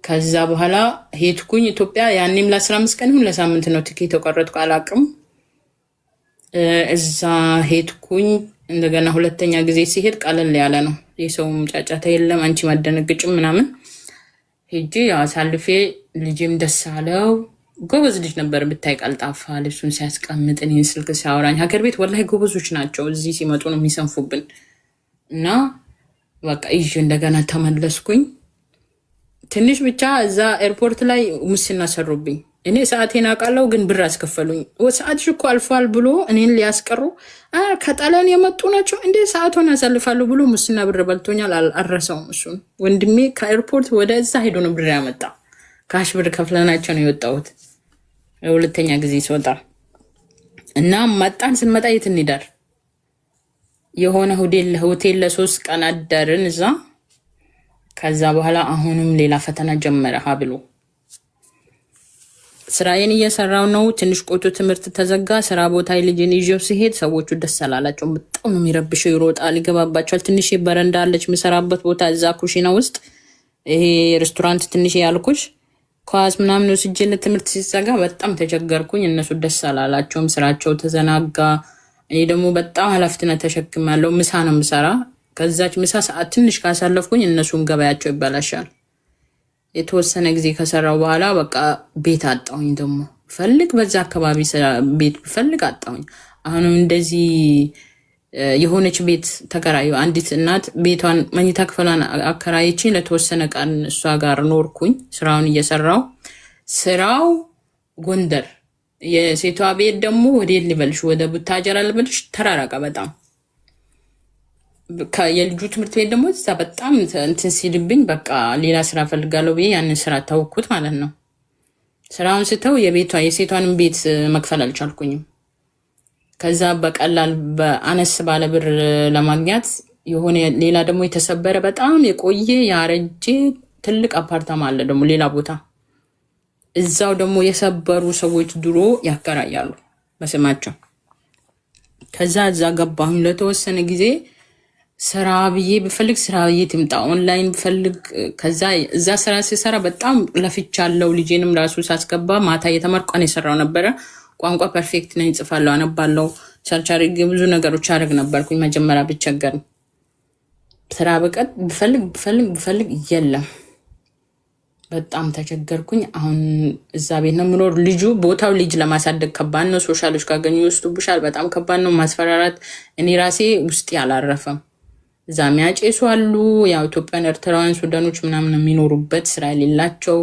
ከዛ በኋላ ሄድኩኝ ኢትዮጵያ። ያኔም ለ15 ቀን ይሁን ለሳምንት ነው ትኬት ተቆረጥኩ፣ አላቅም። እዛ ሄድኩኝ። እንደገና ሁለተኛ ጊዜ ሲሄድ ቀለል ያለ ነው። የሰውም ጫጫታ የለም፣ አንቺ ማደነግጭም ምናምን። ሄጄ አሳልፌ ልጄም ደስ አለው። ጎበዝ ልጅ ነበር ብታይ፣ ቀልጣፋ ልብሱን ሲያስቀምጥ እኔን ስልክ ሲያወራኝ። ሀገር ቤት ወላሂ ጎበዞች ናቸው። እዚህ ሲመጡ ነው የሚሰንፉብን። እና በቃ ይዤ እንደገና ተመለስኩኝ። ትንሽ ብቻ እዛ ኤርፖርት ላይ ሙስና ሰሩብኝ። እኔ ሰዓቴን አውቃለሁ፣ ግን ብር አስከፈሉኝ። ሰዓትሽ እኮ አልፏል ብሎ እኔን ሊያስቀሩ። ከጣሊያን የመጡ ናቸው እንዴ ሰዓቱን ያሳልፋሉ ብሎ ሙስና ብር በልቶኛል። አልረሳውም እሱን። ወንድሜ ከኤርፖርት ወደ እዛ ሄዶ ነው ብር ያመጣ። ካሽ ብር ከፍለናቸው ነው የወጣሁት ሁለተኛ ጊዜ ሲወጣ። እና መጣን። ስንመጣ የት እንሂዳር የሆነ ሆቴል ለ3 ቀን አደርን እዛ። ከዛ በኋላ አሁንም ሌላ ፈተና ጀመረ ብሎ ስራዬን እየሰራው ነው። ትንሽ ቆይቶ ትምህርት ተዘጋ። ስራ ቦታ ልጅን ይዤው ሲሄድ ሰዎቹ ደስ አላላቸው። በጣም ነው የሚረብሸው። ይሮጣል፣ ይገባባቸዋል። ትንሽ በረንዳ አለች የምሰራበት ቦታ እዛ ኩሽና ውስጥ ይሄ ሬስቶራንት ትንሽ ያልኩሽ ኳስ ምናምን ወስጄ ለትምህርት ሲዘጋ በጣም ተቸገርኩኝ። እነሱ ደስ አላላቸውም። ስራቸው ተዘናጋ። እኔ ደግሞ በጣም ኃላፊነት ተሸክማለሁ። ምሳ ነው የምሰራ። ከዛች ምሳ ሰዓት ትንሽ ካሳለፍኩኝ እነሱም ገበያቸው ይበላሻል። የተወሰነ ጊዜ ከሰራው በኋላ በቃ ቤት አጣሁኝ። ደግሞ ፈልግ በዛ አካባቢ ቤት ፈልግ አጣሁኝ። አሁንም እንደዚህ የሆነች ቤት ተከራዩ። አንዲት እናት ቤቷን መኝታ ክፍሏን አከራይችኝ። ለተወሰነ ቀን እሷ ጋር ኖርኩኝ ስራውን እየሰራው። ስራው ጎንደር፣ የሴቷ ቤት ደግሞ ወዴት ልበልሽ፣ ወደ ቡታጀራ ልበልሽ፣ ተራራቀ በጣም። የልጁ ትምህርት ቤት ደግሞ እዛ በጣም እንትን ሲልብኝ በቃ ሌላ ስራ ፈልጋለሁ ብዬ ያንን ስራ ታውኩት ማለት ነው። ስራውን ስተው የሴቷንም ቤት መክፈል አልቻልኩኝም። ከዛ በቀላል በአነስ ባለ ብር ለማግኘት የሆነ ሌላ ደግሞ የተሰበረ በጣም የቆየ ያረጀ ትልቅ አፓርታማ አለ ደግሞ ሌላ ቦታ። እዛው ደግሞ የሰበሩ ሰዎች ድሮ ያከራያሉ በስማቸው። ከዛ እዛ ገባሁኝ ለተወሰነ ጊዜ። ስራ ብዬ ብፈልግ ስራ ብዬ ትምጣ ኦንላይን ብፈልግ። ከዛ እዛ ስራ ሲሰራ በጣም ለፍቻለሁ። ልጄንም ራሱ ሳስገባ ማታ የተመርቋን የሰራው ነበረ። ቋንቋ ፐርፌክት ነኝ፣ ጽፋለሁ፣ አነባለሁ፣ ሰርች አድርጌ ብዙ ነገሮች አደርግ ነበርኩኝ። መጀመሪያ ብቸገር ስራ በቀጥ ብፈልግ የለም። በጣም ተቸገርኩኝ። አሁን እዛ ቤት ነው የምኖር። ቦታው ልጅ ለማሳደግ ከባድ ነው። ሶሻሎች ካገኙ ይወስዱብሻል። በጣም ከባድ ነው ማስፈራራት። እኔ ራሴ ውስጥ ያላረፈም። እዛ የሚያጨሱ አሉ። ያው ኢትዮጵያን፣ ኤርትራውያን፣ ሱዳኖች ምናምን የሚኖሩበት ስራ የሌላቸው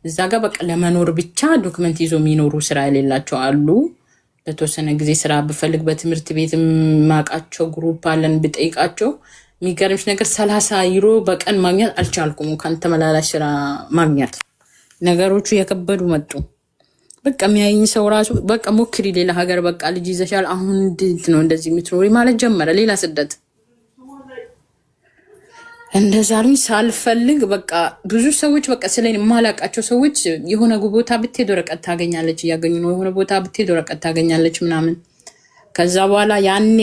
እዛ ጋር በቃ ለመኖር ብቻ ዶክመንት ይዞ የሚኖሩ ስራ የሌላቸው አሉ። ለተወሰነ ጊዜ ስራ ብፈልግ በትምህርት ቤት ማቃቸው ግሩፕ አለን ብጠይቃቸው የሚገርምሽ ነገር 30 ዩሮ በቀን ማግኘት አልቻልኩም። እንኳን ተመላላሽ ስራ ማግኘት ነገሮቹ የከበዱ መጡ። በቃ የሚያየኝ ሰው ራሱ በቃ ሞክሪ ሌላ ሀገር በቃ ልጅ ይዘሻል አሁን እንዴት ነው እንደዚህ የምትኖሪ ማለት ጀመረ። ሌላ ስደት እንደዛ አሉኝ ሳልፈልግ። በቃ ብዙ ሰዎች በቃ ስለኔ የማላውቃቸው ሰዎች የሆነ ቦታ ብትሄድ ወረቀት ታገኛለች እያገኙ ነው፣ የሆነ ቦታ ብትሄድ ወረቀት ታገኛለች ምናምን። ከዛ በኋላ ያኔ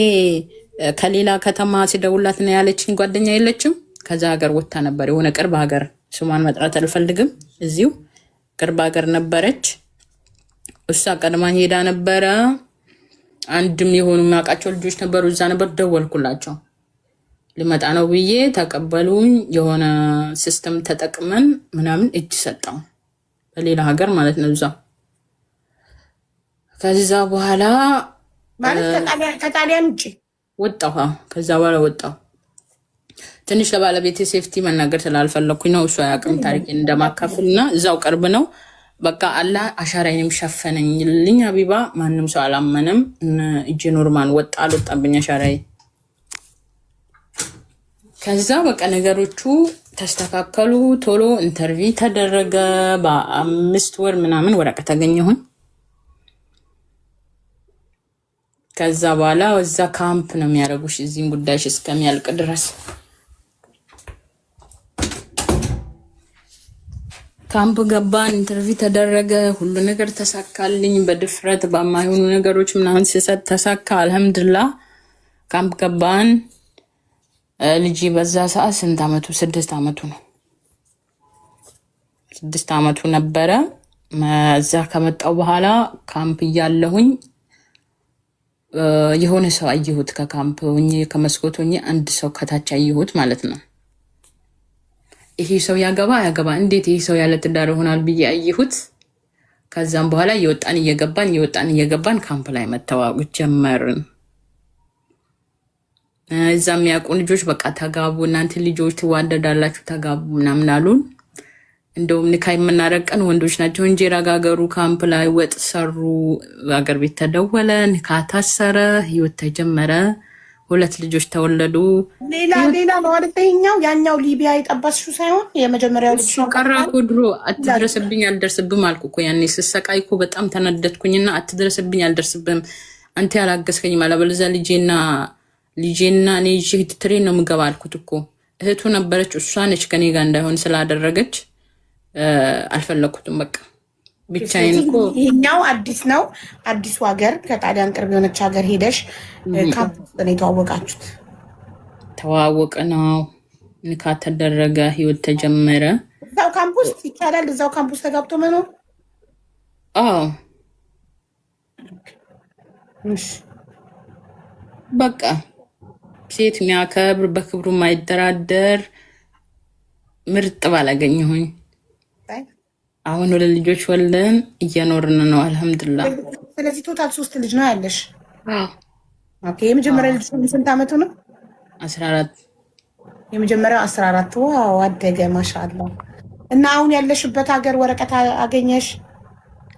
ከሌላ ከተማ ሲደውላት ነው ያለችኝ ጓደኛ የለችም ከዛ ሀገር ወጥታ ነበር። የሆነ ቅርብ ሀገር ስሟን መጥራት አልፈልግም፣ እዚሁ ቅርብ ሀገር ነበረች። እሷ ቀድማ ሄዳ ነበረ። አንድም የሆኑ የሚያውቃቸው ልጆች ነበሩ እዛ ነበር። ደወልኩላቸው ልመጣ ነው ብዬ ተቀበሉኝ። የሆነ ሲስተም ተጠቅመን ምናምን እጅ ሰጠው በሌላ ሀገር ማለት ነው እዛ። ከዛ በኋላ ማለት ከጣሊያን ውጭ ወጣሁ። ከዛ በኋላ ወጣሁ። ትንሽ ለባለቤቴ ሴፍቲ መናገር ስላልፈለኩኝ ነው። እሷ ያቅም ታሪክ እንደማካፍልና እዛው ቅርብ ነው። በቃ አላህ አሻራዬንም ሸፈነኝልኝ። ሀቢባ ማንም ሰው አላመነም። እጅ ኖርማን ወጣ አልወጣብኝ አሻራዬ። ከዛ በቃ ነገሮቹ ተስተካከሉ። ቶሎ ኢንተርቪው ተደረገ። በ5 ወር ምናምን ወረቀት አገኘሁኝ። ከዛ በኋላ እዛ ካምፕ ነው የሚያደርጉሽ እዚህም ጉዳይሽ እስከሚያልቅ ድረስ ካምፕ ገባን። ኢንተርቪው ተደረገ። ሁሉ ነገር ተሳካልኝ። በድፍረት በማይሆኑ ነገሮች ምናምን ሲሰጥ ተሳካ። አልሐምዱሊላህ ካምፕ ገባን። ልጅ በዛ ሰዓት ስንት አመቱ? 6 አመቱ ነው። 6 አመቱ ነበረ። እዛ ከመጣው በኋላ ካምፕ እያለሁኝ የሆነ ሰው አየሁት። ከካምፕ ሆኜ ከመስኮት ሆኜ አንድ ሰው ከታች አየሁት ማለት ነው። ይሄ ሰው ያገባ እንዴት ይሄ ሰው ያለ ትዳር ይሆናል ብዬ አየሁት። ከዛም በኋላ እየወጣን እየገባን ካምፕ ላይ መተዋወቅ ጀመርን። እዛ የሚያውቁ ልጆች በቃ ተጋቡ፣ እናንተ ልጆች ትዋደዳላችሁ ተጋቡ ምናምን አሉን። እንደውም ንካ የምናረቀን ወንዶች ናቸው። እንጀራ ጋገሩ፣ ካምፕ ላይ ወጥ ሰሩ። አገር ቤት ተደወለ፣ ንካ ታሰረ፣ ህይወት ተጀመረ። 2 ልጆች ተወለዱ። ሌላ ነው አይደል? ያኛው ሊቢያ የጠባስሽው ሳይሆን የመጀመሪያው ልጅ ነው። ቀራኩ ድሮ አትድረስብኝ አልደርስብም አልኩ እኮ ያኔ ስሰቃይ እኮ በጣም ተነደድኩኝና አትድረስብኝ አልደርስብም አንተ ያላገስከኝ አለበለዚያ ልጄና እኔ ትሬን ነው የምገባ አልኩት እኮ። እህቱ ነበረች እሷ ነች ከኔ ጋር እንዳይሆን ስላደረገች አልፈለኩትም። በቃ ብቻዬን እኮ ይሄኛው አዲስ ነው። አዲሱ ሀገር ከጣሊያን ቅርብ የሆነች ሀገር ሄደሽ ካምፕ ውስጥ ነው የተዋወቃችሁት? ተዋወቅ ነው። ንካ ተደረገ፣ ህይወት ተጀመረ። እዛው ካምፕ ውስጥ ይቻላል? እዛው ካምፕ ውስጥ ተጋብቶ መኖር? አዎ በቃ ሴት የሚያከብር በክብሩ የማይደራደር ምርጥ ባላገኘሁኝ። አሁን 2 ልጆች ወልደን እየኖርን ነው አልሐምዱሊላህ። ስለዚህ ቶታል 3 ልጅ ነው ያለሽ? ኦኬ። የመጀመሪያ ልጅ ስንት አመቱ ነው? 14። የመጀመሪያው 14። ዋው አደገ ማሻአላህ። እና አሁን ያለሽበት ሀገር ወረቀት አገኘሽ?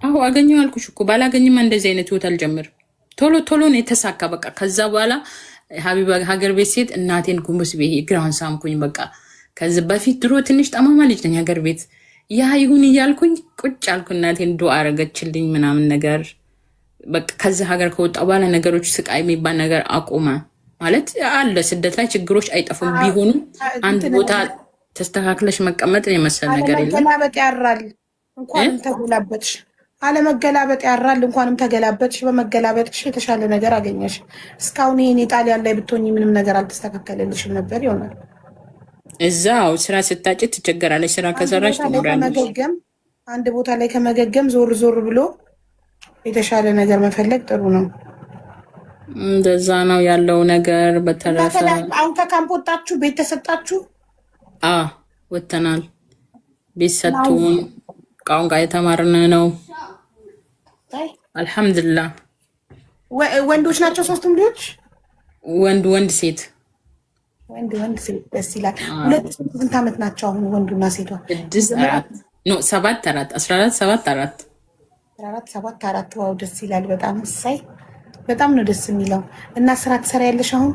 አዎ አገኘሁ አልኩሽ እኮ። ባላገኝማ እንደዚህ አይነት ህይወት አልጀምርም። ቶሎ ነው የተሳካ። በቃ ከዛ በኋላ ሀቢባ ሀገር ቤት ሴት እናቴን ጉንብስ ብዬ ግራን ሳምኩኝ። በቃ ከዚህ በፊት ድሮ ትንሽ ጠማማ ልጅ ነኝ ሀገር ቤት ያ ይሁን እያልኩኝ ቁጭ አልኩ። እናቴን ዱአ አረገችልኝ ምናምን ነገር። በቃ ከዚህ ሀገር ከወጣ በኋላ ነገሮች ስቃይ የሚባል ነገር አቆመ። ማለት አለ ስደት ላይ ችግሮች አይጠፉም። ቢሆኑም አንድ ቦታ ተስተካክለሽ መቀመጥ የመሰለ ነገር የለም። አለመገላበጥ ያራል። እንኳንም ተገላበጥሽ። አለመገላበጥ ያራል። እንኳንም ተገላበጥሽ። በመገላበጥሽ የተሻለ ነገር አገኘሽ። እስካሁን ይሄን ጣሊያን ላይ ብትሆኚ ምንም ነገር አልተስተካከለልሽም ነበር ይሆናል። እዛው ስራ ስታጭ ትቸገራለች። ስራ ከሰራሽ ትኖራለች። አንድ ቦታ ላይ ከመገገም ዞር ብሎ የተሻለ ነገር መፈለግ ጥሩ ነው። እንደዛ ነው ያለው ነገር። በተረፈ አሁን ከካምፕ ወጣችሁ? ቤት ተሰጣችሁ? ወተናል። ቤት ሰጡን። ቋንቋ የተማርን ነው አልሐምዱሊላህ። ወንዶች ናቸው 3ቱም ልጆች? ወንድ ሴት። ወንድ ሴት ደስ ይላል። 2 ስንት ዓመት ናቸው አሁን ወንዱና ሴቷ? 7 4 14 7 4 7 4 ዋው ደስ ይላል በጣም እሳይ። በጣም ነው ደስ የሚለው። እና ስራ ትሰሪያለሽ አሁን?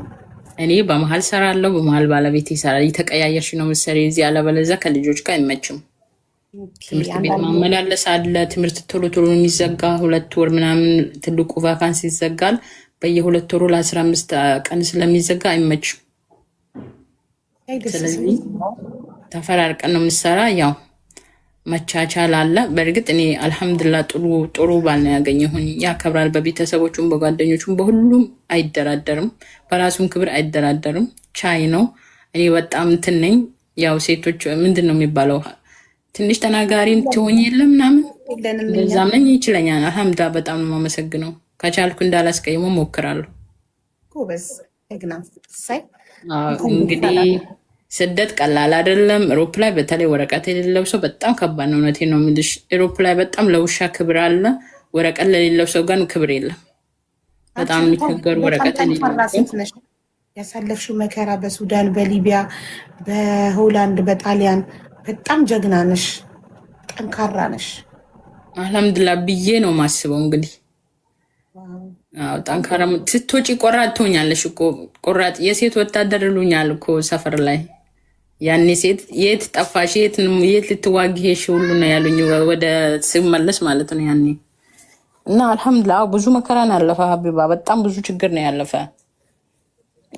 እኔ በመሀል ሰራለሁ፣ በመሀል ባለቤቴ ይሰራል። እየተቀያየርሽ ነው መሰለኝ እዚህ። አለበለዚያ ከልጆች ጋር አይመችም። ትምህርት ቤት ማመላለስ አለ። ትምህርት ቶሎ ቶሎ የሚዘጋ 2 ወር ምናምን ትልቁ ቫካንሲ ይዘጋል። በየ2 ወሩ ለ15 ቀን ስለሚዘጋ አይመችም። ስለዚህ ተፈራርቀን ነው የምንሰራ። ያው መቻቻል አለ። በእርግጥ እኔ አልሐምዱሊላህ ጥሩ ባል ነው ያገኘሁኝ። ያከብራል፣ በቤተሰቦቹም በጓደኞቹም በሁሉም አይደራደርም፣ በራሱም ክብር አይደራደርም። ቻይ ነው። እኔ በጣም እንትን ነኝ። ያው ሴቶች ምንድን ነው የሚባለው ትንሽ ተናጋሪም ትሆኝ የለም ምናምን ለዛም ነኝ። ይችለኛል። አልሐምዱሊላህ በጣም ነው የማመሰግነው። ከቻልኩ እንዳላስቀይመው ሞክራለሁ። ጎበዝ ግና ሳይ እንግዲህ ስደት ቀላል አይደለም። ኤሮፕ ላይ በተለይ ወረቀት የሌለው ሰው በጣም ከባድ ነው። እውነቴን ነው የምልሽ። ኤሮፕ ላይ በጣም ለውሻ ክብር አለ፣ ወረቀት ለሌለው ሰው ግን ክብር የለም። በጣም የሚቸገሩ ወረቀት የሌለው ያሳለፍሽው መከራ በሱዳን፣ በሊቢያ፣ በሆላንድ፣ በጣሊያን በጣም ጀግና ነሽ፣ ጠንካራ ነሽ። አልሐምዱሊላህ ብዬ ነው ማስበው። እንግዲህ ጠንካራ ስትወጪ ቆራጥ ትሆኛለሽ እኮ። ቆራጥ የሴት ወታደር ይሉኛል እኮ ሰፈር ላይ። ያኔ ሴት የት ጠፋሽ፣ የት ልትዋጊ ሄድሽ ሁሉ ነው ያሉኝ፣ ወደ ስመለስ ማለት ነው ያኔ። እና አልሐምዱሊላህ ብዙ መከራ ነው ያለፈ ሀቢባ፣ በጣም ብዙ ችግር ነው ያለፈ።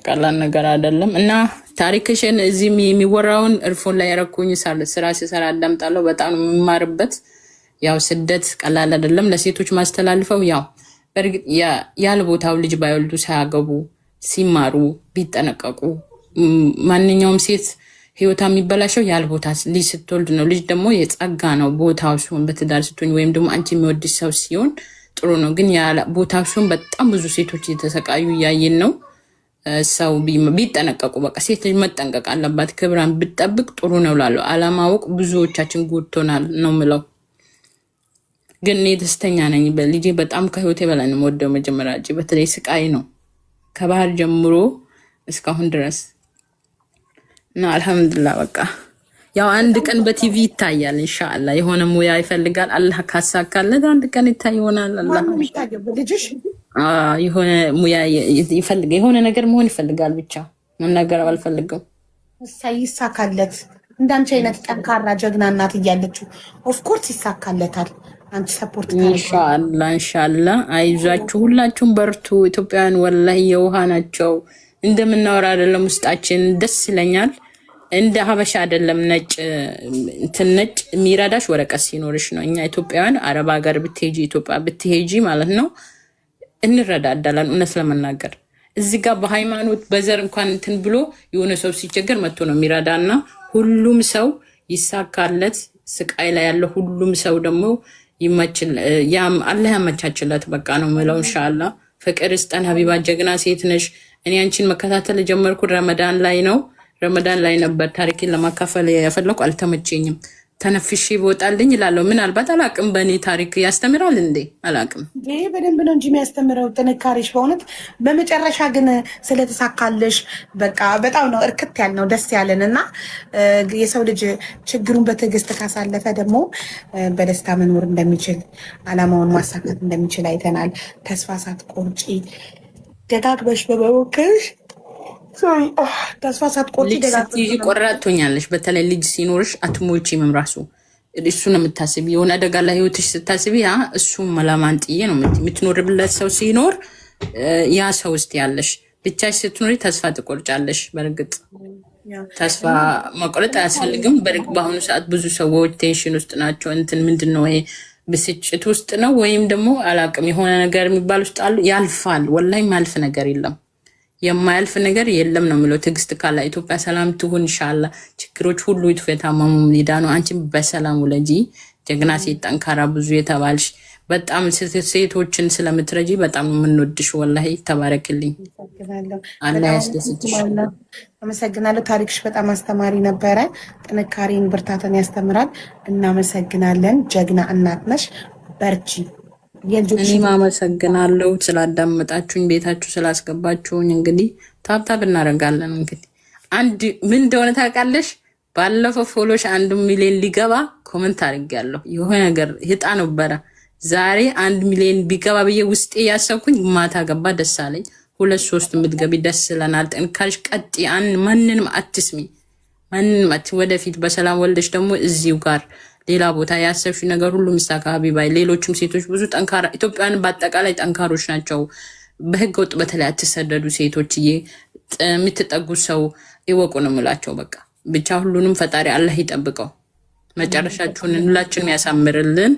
ቀላል ነገር አይደለም። እና ታሪክሽን እዚህ የሚወራውን እርፎን ላይ ያረኩኝ ስራ ሲሰራ አዳምጣለሁ። በጣም የምማርበት። ያው ስደት ቀላል አይደለም። ለሴቶች ማስተላልፈው ያው በእርግጥ ያለ ቦታው ልጅ ባይወልዱ ሳያገቡ ሲማሩ ቢጠነቀቁ። ማንኛውም ሴት ህይወታ የሚበላሸው ያለ ቦታ ልጅ ስትወልድ ነው። ልጅ ደግሞ የጸጋ ነው። ቦታው ሲሆን በትዳር ስትሆኝ ወይም ደግሞ አንቺ የሚወድሽ ሰው ሲሆን ጥሩ ነው። ግን ያለ ቦታው ሲሆን በጣም ብዙ ሴቶች እየተሰቃዩ እያየን ነው። ሰው ቢጠነቀቁ በቃ ሴት ልጅ መጠንቀቅ አለባት። ክብራን ብትጠብቅ ጥሩ ነው ላለው አለማወቅ ብዙዎቻችን ጎድቶናል ነው ምለው። ግን እኔ ደስተኛ ነኝ በልጄ። በጣም ከህይወቴ በላይ ነው የምወደው። መጀመሪያ ልጄ በተለይ ስቃይ ነው ከባህር ጀምሮ እስካሁን ድረስ እና አልሐምዱሊላህ በቃ ያው አንድ ቀን በቲቪ ይታያል ኢንሻአላህ። የሆነ ሙያ ይፈልጋል አላህ ካሳካለት አንድ ቀን ይታይ ይሆናል። አላህ ልጅሽ የሆነ ሙያ ይፈልጋል፣ የሆነ ነገር መሆን ይፈልጋል። ብቻ መናገር አልፈልግም። ይሳካለት። እንዳንቺ አይነት ጠንካራ ጀግና እናት እያለችው ኦፍኮርስ ይሳካለታል። አንቺ ሰፖርት ኢንሻአላህ። አይዟችሁ፣ ሁላችሁም በርቱ። ኢትዮጵያውያን ወላሂ የውሃ ናቸው። እንደምናወራ አይደለም፣ ውስጣችን ደስ ይለኛል። እንደ ሀበሻ አይደለም። ነጭ የሚረዳሽ ወረቀት ሲኖርሽ ነው። እኛ ኢትዮጵያውያን አረብ ሀገር ብትሄጂ፣ ኢትዮጵያ ብትሄጂ ማለት ነው እንረዳዳለን። እውነት ለመናገር እዚህ ጋር በሃይማኖት በዘር እንኳን እንትን ብሎ የሆነ ሰው ሲቸገር መጥቶ ነው የሚረዳና ሁሉም ሰው ይሳካለት። ስቃይ ላይ ያለ ሁሉም ሰው ደግሞ አላህ ያመቻችለት። በቃ ነው የምለው። ኢንሻአላህ ፍቅር ስጠን። ሀቢባ ጀግና ሴት ነሽ። እኔ አንቺን መከታተል የጀመርኩት ረመዳን ላይ ነው። ረመዳን ላይ ነበር ታሪኬን ለማካፈል የፈለኩ፣ አልተመቸኝም። ተነፍሼ ይወጣልኝ ይላለሁ። ምናልባት አላቅም። በእኔ ታሪክ ያስተምራል እንዴ? አላቅም። ይሄ በደንብ ነው እንጂ የሚያስተምረው ጥንካሬሽ በእውነት። በመጨረሻ ግን ስለተሳካለሽ በቃ በጣም ነው እርክት ያልነው ደስ ያለን እና የሰው ልጅ ችግሩን በትዕግስት ካሳለፈ ደግሞ በደስታ መኖር እንደሚችል አላማውን ማሳካት እንደሚችል አይተናል። ተስፋ ሳትቆርጪ ደጋግበሽ በመሞከርሽ ተስፋ ሳትቆርጪ ስትይዥ ቆራጥ ትሆኛለሽ። በተለይ ልጅ ሲኖርሽ አትሞቺም ራሱ እሱ ነው የምታስቢ። የሆነ አደጋ ላይ ህይወትሽ ስታስቢ እሱ መላማንጥዬ ነው የምትኖርብለት ሰው ሲኖር ያ ሰው ውስጥ ያለሽ ብቻሽ ስትኖሪ ተስፋ ትቆርጫለሽ። በእርግጥ ተስፋ መቁረጥ አያስፈልግም። በአሁኑ ሰዓት ብዙ ሰዎች ቴንሽን ውስጥ ናቸው። እንትን ምንድን ነው ይሄ ብስጭት ውስጥ ነው ወይም ደግሞ አላቅም የሆነ ነገር የሚባል ውስጥ አሉ። ያልፋል። ወላሂ ማልፍ ነገር የለም፣ የማያልፍ ነገር የለም ነው የምለው። ትዕግስት ካላ ኢትዮጵያ ሰላም ትሁን ኢንሻአላህ። ችግሮች ሁሉ ይጥፉ፣ የታመሙ ሊዳኑ። አንቺም በሰላም ውለጂ። ጀግና ሴት፣ ጠንካራ ብዙ የተባልሽ በጣም ሴቶችን ስለምትረጂ በጣም የምንወድሽ። ወላሂ ተባረክልኝ። አላህ ያስደስትሽ። አመሰግናለሁ። ታሪክሽ በጣም አስተማሪ ነበረ። ጥንካሬን፣ ብርታትን ያስተምራል። እናመሰግናለን። ጀግና እናት ነሽ። በርቺ። እኔም አመሰግናለሁ ስላዳመጣችሁኝ፣ ቤታችሁ ስላስገባችሁኝ። እንግዲህ ታብታብ እናደርጋለን። እንግዲህ አንድ ምን እንደሆነ ታውቃለሽ? ባለፈው ፎሎሽ 1 ሚሊዮን ሊገባ ኮመንት አድርጌያለሁ። የሆነ ነገር ህጣ ነበረ። ዛሬ 1 ሚሊዮን ቢገባ ብዬ ውስጤ ያሰብኩኝ ማታ ገባ። ደስ አለኝ። 2-3 የምትገቢ ደስ ይለናል። ጥንካሬሽ ቀጥ ማንንም አትስሚ። ማንንም ወደፊት በሰላም ወልደሽ ደግሞ እዚሁ ጋር ሌላ ቦታ ያሰብሽ ነገር ሁሉ ምሳካ ሀቢባይ። ሌሎችም ሴቶች ብዙ ጠንካራ ኢትዮጵያን በአጠቃላይ ጠንካሮች ናቸው። በህገ ወጥ በተለይ አትሰደዱ ሴቶችዬ። የምትጠጉት ሰው ይወቁ ነው የምላቸው። በቃ ብቻ ሁሉንም ፈጣሪ አላህ ይጠብቀው፣ መጨረሻችሁን ሁላችንም ያሳምርልን።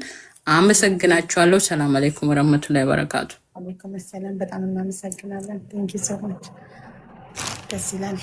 አመሰግናችኋለሁ። ሰላም አለይኩም ወረህመቱላሂ ወበረካቱ። አለይኩም ሰላም። በጣም እናመሰግናለን። ቴንኪው ሶ ማች። ደስ ይላል።